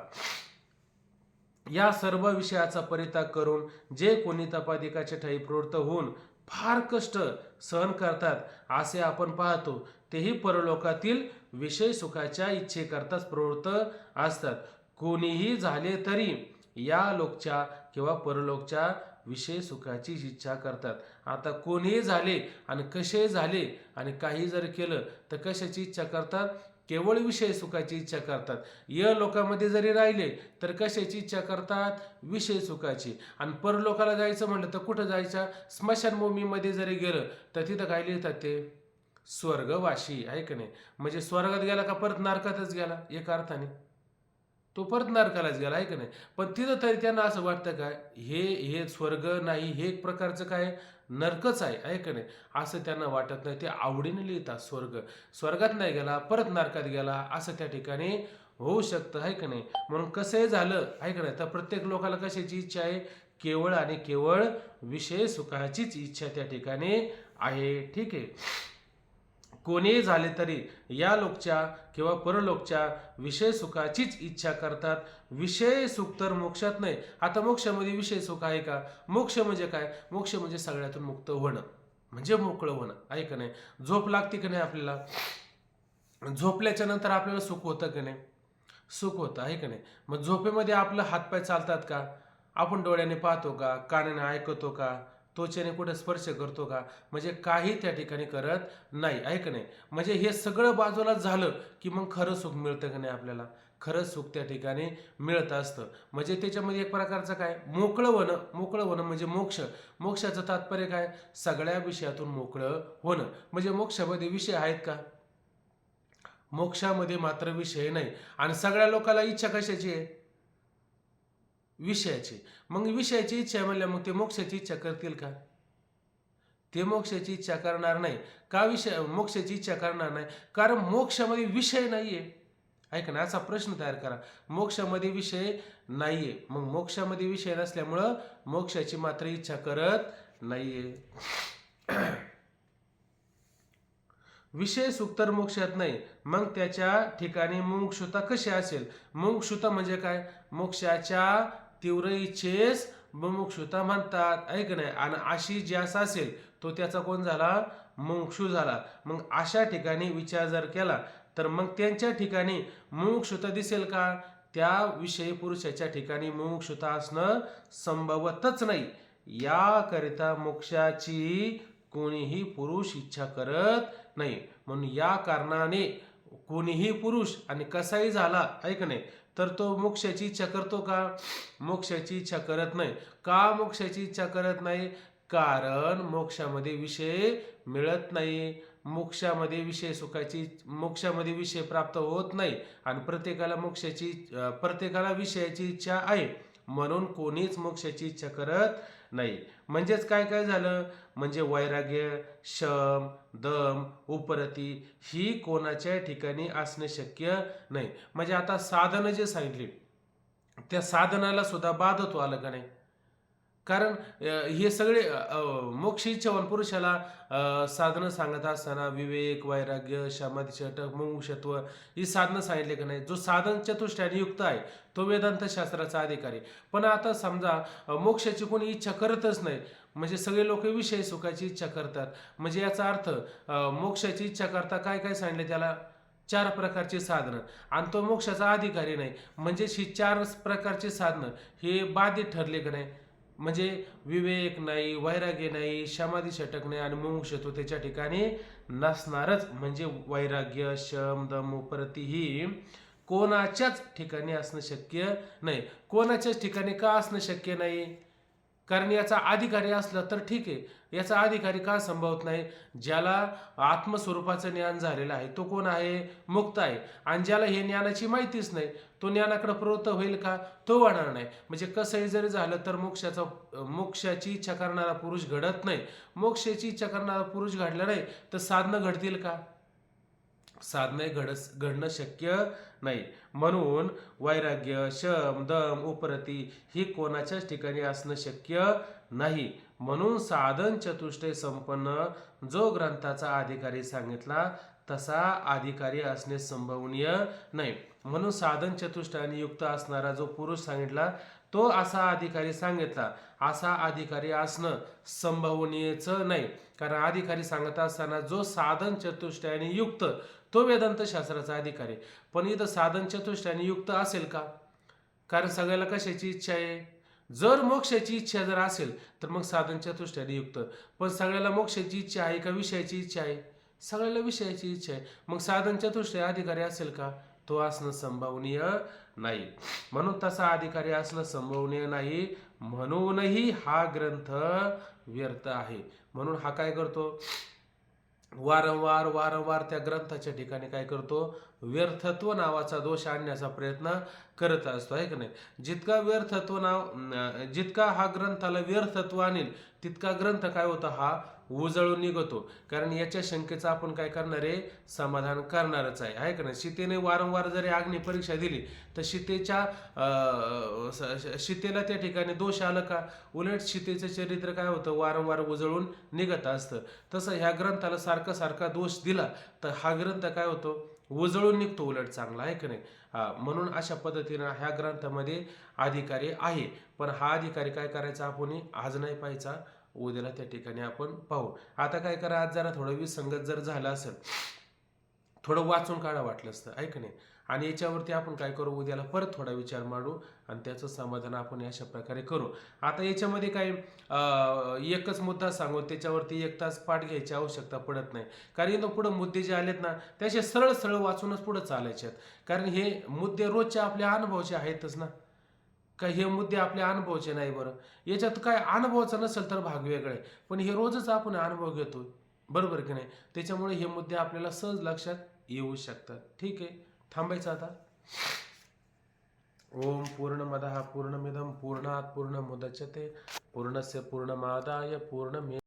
A: या सर्व विषयाचा परित्याग करून जे कोणी तपादिकाच्या ठायी प्रवृत्त होऊन फार कष्ट सहन करतात असे आपण पाहतो, तेही परलोकातील विषय सुखाच्या इच्छेकरताच प्रवृत्त असतात. कोणीही झाले तरी या लोकच्या किंवा परलोकच्या विषय सुखाची इच्छा करतात. आता कोणीही झाले आणि कसे झाले आणि काही जर केलं तर कशाची इच्छा करतात? केवळ विषय सुखाची इच्छा करतात. या लोकांमध्ये जरी राहिले तर कशाची इच्छा करतात? विषय सुखाची. आणि परलोकाला जायचं म्हटलं तर कुठं जायचं? स्मशानभूमीमध्ये जरी गेलं तर तिथं काय लिहितात ते? स्वर्गवासी, आहे का नाही? म्हणजे स्वर्गात गेला का परत नरकातच गेला एका अर्थाने, तो परत नरकालाच गेला, आहे का नाही? पण तिथं तरी त्यांना असं वाटतं काय हे स्वर्ग नाही, हे एक प्रकारचं काय नरकच आहे का नाही? असं त्यांना वाटत नाही. ते आवडीने लिहितात स्वर्गात नाही गेला परत नरकात गेला असं त्या ठिकाणी होऊ शकतं, आहे का नाही? म्हणून कसंही झालं, आहे का नाही, तर प्रत्येक लोकाला कशाची इच्छा आहे? केवळ आणि केवळ विषय सुखाचीच इच्छा त्या ठिकाणी आहे. ठीक आहे. कोणीही झाले तरी या लोकच्या किंवा परलोकच्या विषय सुखाचीच इच्छा करतात. विषय सुख तर मोक्षात नाही. आता मोक्षामध्ये विषय सुख आहे का? मोक्ष म्हणजे काय? मोक्ष म्हणजे सगळ्यातून मुक्त होणं, म्हणजे मोकळं होणं, आहे का नाही? झोप लागते की नाही आपल्याला? झोपल्याच्या नंतर आपल्याला सुख होतं की नाही? सुख होतं, आहे का नाही? मग झोपेमध्ये आपलं हातपाय चालतात का? आपण डोळ्याने पाहतो का? कानाने ऐकतो का? त्वचेने कुठे स्पर्श करतो का? म्हणजे काही त्या ठिकाणी करत नाही, आहे का नाही? म्हणजे हे सगळं बाजूला झालं की मग खरं सुख मिळतं की नाही आपल्याला? खरं सुख त्या ठिकाणी मिळत असतं. म्हणजे त्याच्यामध्ये एक प्रकारचं काय? मोकळं होणं म्हणजे मोक्षाचं तात्पर्य काय? सगळ्या विषयातून मोकळं होणं. म्हणजे मोक्षामध्ये विषय आहेत का? मोक्षामध्ये मात्र विषय नाही. आणि सगळ्या लोकांना इच्छा कशाची आहे? विषयाची. मग विषयाची इच्छा आहे म्हणल्या मग ते मोक्षाची इच्छा करतील का? ते मोक्षाची इच्छा करणार नाही. का मोक्षाची इच्छा करणार नाही? कारण मोक्षामध्ये विषय नाहीये, ऐका ना. असा प्रश्न तयार करा, मोक्षामध्ये विषय नाहीये. मग मोक्षामध्ये विषय नसल्यामुळं मोक्षाची मात्र इच्छा करत नाहीये. विषय सुख तर मोक्षात नाही, मग त्याच्या ठिकाणी मुमुक्षुता कशी असेल? मुमुक्षुता म्हणजे काय? मोक्षाच्या तीव्र इच्छेस मुमुक्षुता म्हणतात, आहे का नाही? आणि अशी ज्यास असेल तो त्याचा कोण झाला? मुमुक्षु झाला. मग अशा ठिकाणी विचार जर केला तर मग त्यांच्या ठिकाणी मुमुक्षुता दिसेल का? त्या विषयी पुरुषाच्या ठिकाणी मुमुक्षुता असणं संभवतच नाही. याकरिता मोक्षाची कोणीही पुरुष इच्छा करत नाही. म्हणून या कारणाने कोणीही पुरुष आणि कसाही झाला, आहे का नाही, तर तो मोक्षाची इच्छा करतो का? मोक्षाची इच्छा करत नाही. का मोक्षाची इच्छा करत नाही? कारण मोक्षामध्ये विषय मिळत नाही. मोक्षामध्ये विषय प्राप्त होत नाही. आणि प्रत्येकाला विषयाची इच्छा आहे, म्हणून कोणीच मोक्षाची इच्छा करत नाही. म्हणजेच काय काय झालं? म्हणजे वैराग्य, शम, दम, उपरती ही कोणाच्या ठिकाणी असणं शक्य नाही. म्हणजे आता साधनं जे सांगितली त्या साधनाला सुद्धा बाधतो आलं का नाही? कारण हे सगळे मोक्ष इच्छावान पुरुषाला साधनं सांगत असताना विवेक, वैराग्य, समाधी, षटक, मुमुक्षत्व ही साधनं सांगितले का नाही? जो साधन चतुष्टयाने युक्त आहे तो वेदांत शास्त्राचा अधिकारी. पण आता समजा मोक्षाची कोणी इच्छा करतच नाही, म्हणजे सगळे लोक विषय सुखाची इच्छा करतात. म्हणजे याचा अर्थ मोक्षाची इच्छा करता काय काय सांगितले त्याला? 4 प्रकारची साधनं. आणि तो मोक्षाचा अधिकारी नाही. म्हणजे ही 4 प्रकारची साधनं हे बाधित ठरले का नाही? म्हणजे विवेक नाही, वैराग्य नाही, समाधी, षटक नाही आणि मुमुक्षत्व त्याच्या ठिकाणी नसणारच. म्हणजे वैराग्य, शम, दम, उपरती ही कोणाच्याच ठिकाणी असणं शक्य नाही. कोणाच्याच ठिकाणी का असणं शक्य नाही? कारण याचा अधिकारी असला तर ठीक आहे. याचा अधिकारी का संभवत नाही? ज्याला आत्मस्वरूपाचं ज्ञान झालेलं आहे तो कोण आहे? मुक्त आहे. आणि ज्याला हे ज्ञानाची माहितीच नाही तो ज्ञानाकडे प्रवृत्त होईल का? तो होणार नाही. म्हणजे कसंही जरी झालं तर मोक्षाची इच्छा करणारा पुरुष घडत नाही. मोक्षाची इच्छा करणारा पुरुष घडला नाही तर साधनं घडतील का? साधने घडणं शक्य नाही. म्हणून वैराग्य, शम, दम, उपरती ही कोणाच्याच ठिकाणी असणं शक्य नाही. म्हणून साधन चतुष्टय संपन्न जो ग्रंथाचा अधिकारी सांगितला तसा अधिकारी असणे संभवनीय नाही. म्हणून साधन चतुष्टयाने युक्त असणारा जो पुरुष सांगितला तो असा अधिकारी सांगितला. असा अधिकारी असणं संभवनीयच नाही. कारण अधिकारी सांगत असताना जो साधन चतुष्टयाने युक्त तो वेदांत शास्त्राचा अधिकारी. पण इथं साधन चतुष्टयाने युक्त असेल का? कारण सगळ्याला कशाची इच्छा आहे? जर मोक्षाची इच्छा जर असेल तर मग साधन चतुष्टयाने युक्त. पण सगळ्याला मोक्षाची इच्छा आहे का विषयाची इच्छा आहे? सगळ्याला विषयाची इच्छा आहे. मग साधन चतुष्टय अधिकारी असेल का? तो असणं संभवनीय नाही. म्हणून तसा अधिकारी असणं संभवनीय नाही. म्हणूनही हा ग्रंथ व्यर्थ आहे. म्हणून हा काय करतो? वारंवार त्या ग्रंथाच्या ठिकाणी काय करतो? व्यर्थत्व नावाचा दोष आणण्याचा प्रयत्न करत असतो, आहे का नाही? जितका हा ग्रंथाला व्यर्थत्व आणेल तितका ग्रंथ काय होता? हा उजळून निघतो. कारण याच्या शंकेचं आपण काय करणार आहे? समाधान करणारच आहे का नाही? सीतेने वारंवार जरी अग्नी परीक्षा दिली तर सीतेला त्या ठिकाणी दोष आलं का? उलट सीतेचं चरित्र काय होतं? वारंवार उजळून निघत असतं. तसं ह्या ग्रंथाला सारखा दोष दिला तर हा ग्रंथ काय होतो? उजळून निघतो उलट चांगला, आहे का नाही? म्हणून अशा पद्धतीनं ह्या ग्रंथामध्ये अधिकारी आहे. पण हा अधिकारी काय करायचा? आपण आज नाही पाहायचा, उद्याला त्या ठिकाणी आपण पाहू. आता काय करा, आज जरा थोडं विसंगत जर झालं असेल, थोडं वाचून काढा वाटलं असतं, आहे का नाही? आणि याच्यावरती आपण काय करू? उद्याला परत थोडा विचार मांडू आणि त्याचं समाधान आपण अशा प्रकारे करू. आता याच्यामध्ये काय एकच मुद्दा सांगू, त्याच्यावरती 1 तास पाठ घ्यायची आवश्यकता पडत नाही. कारण इथं पुढं मुद्दे जे आलेत ना त्याचे सरळ वाचूनच पुढं चालायचे आहेत. कारण हे मुद्दे रोजच्या आपल्या अनुभवाचे आहेतच ना. काय हे मुद्दे आपल्या अनुभवाचे नाही? बरं, याच्यात काय अनुभवाचा नसेल तर भाग वेगळे, पण हे रोजच आपण अनुभव घेतो, बरोबर की नाही? त्याच्यामुळे हे मुद्दे आपल्याला सहज लक्षात येऊ शकतात. ठीक आहे, थांबायचं आता. ओम पूर्णमदः पूर्णमिदं पूर्णात् पूर्णमुदच्यते पूर्णस्य पूर्णमादाय पूर्णमेव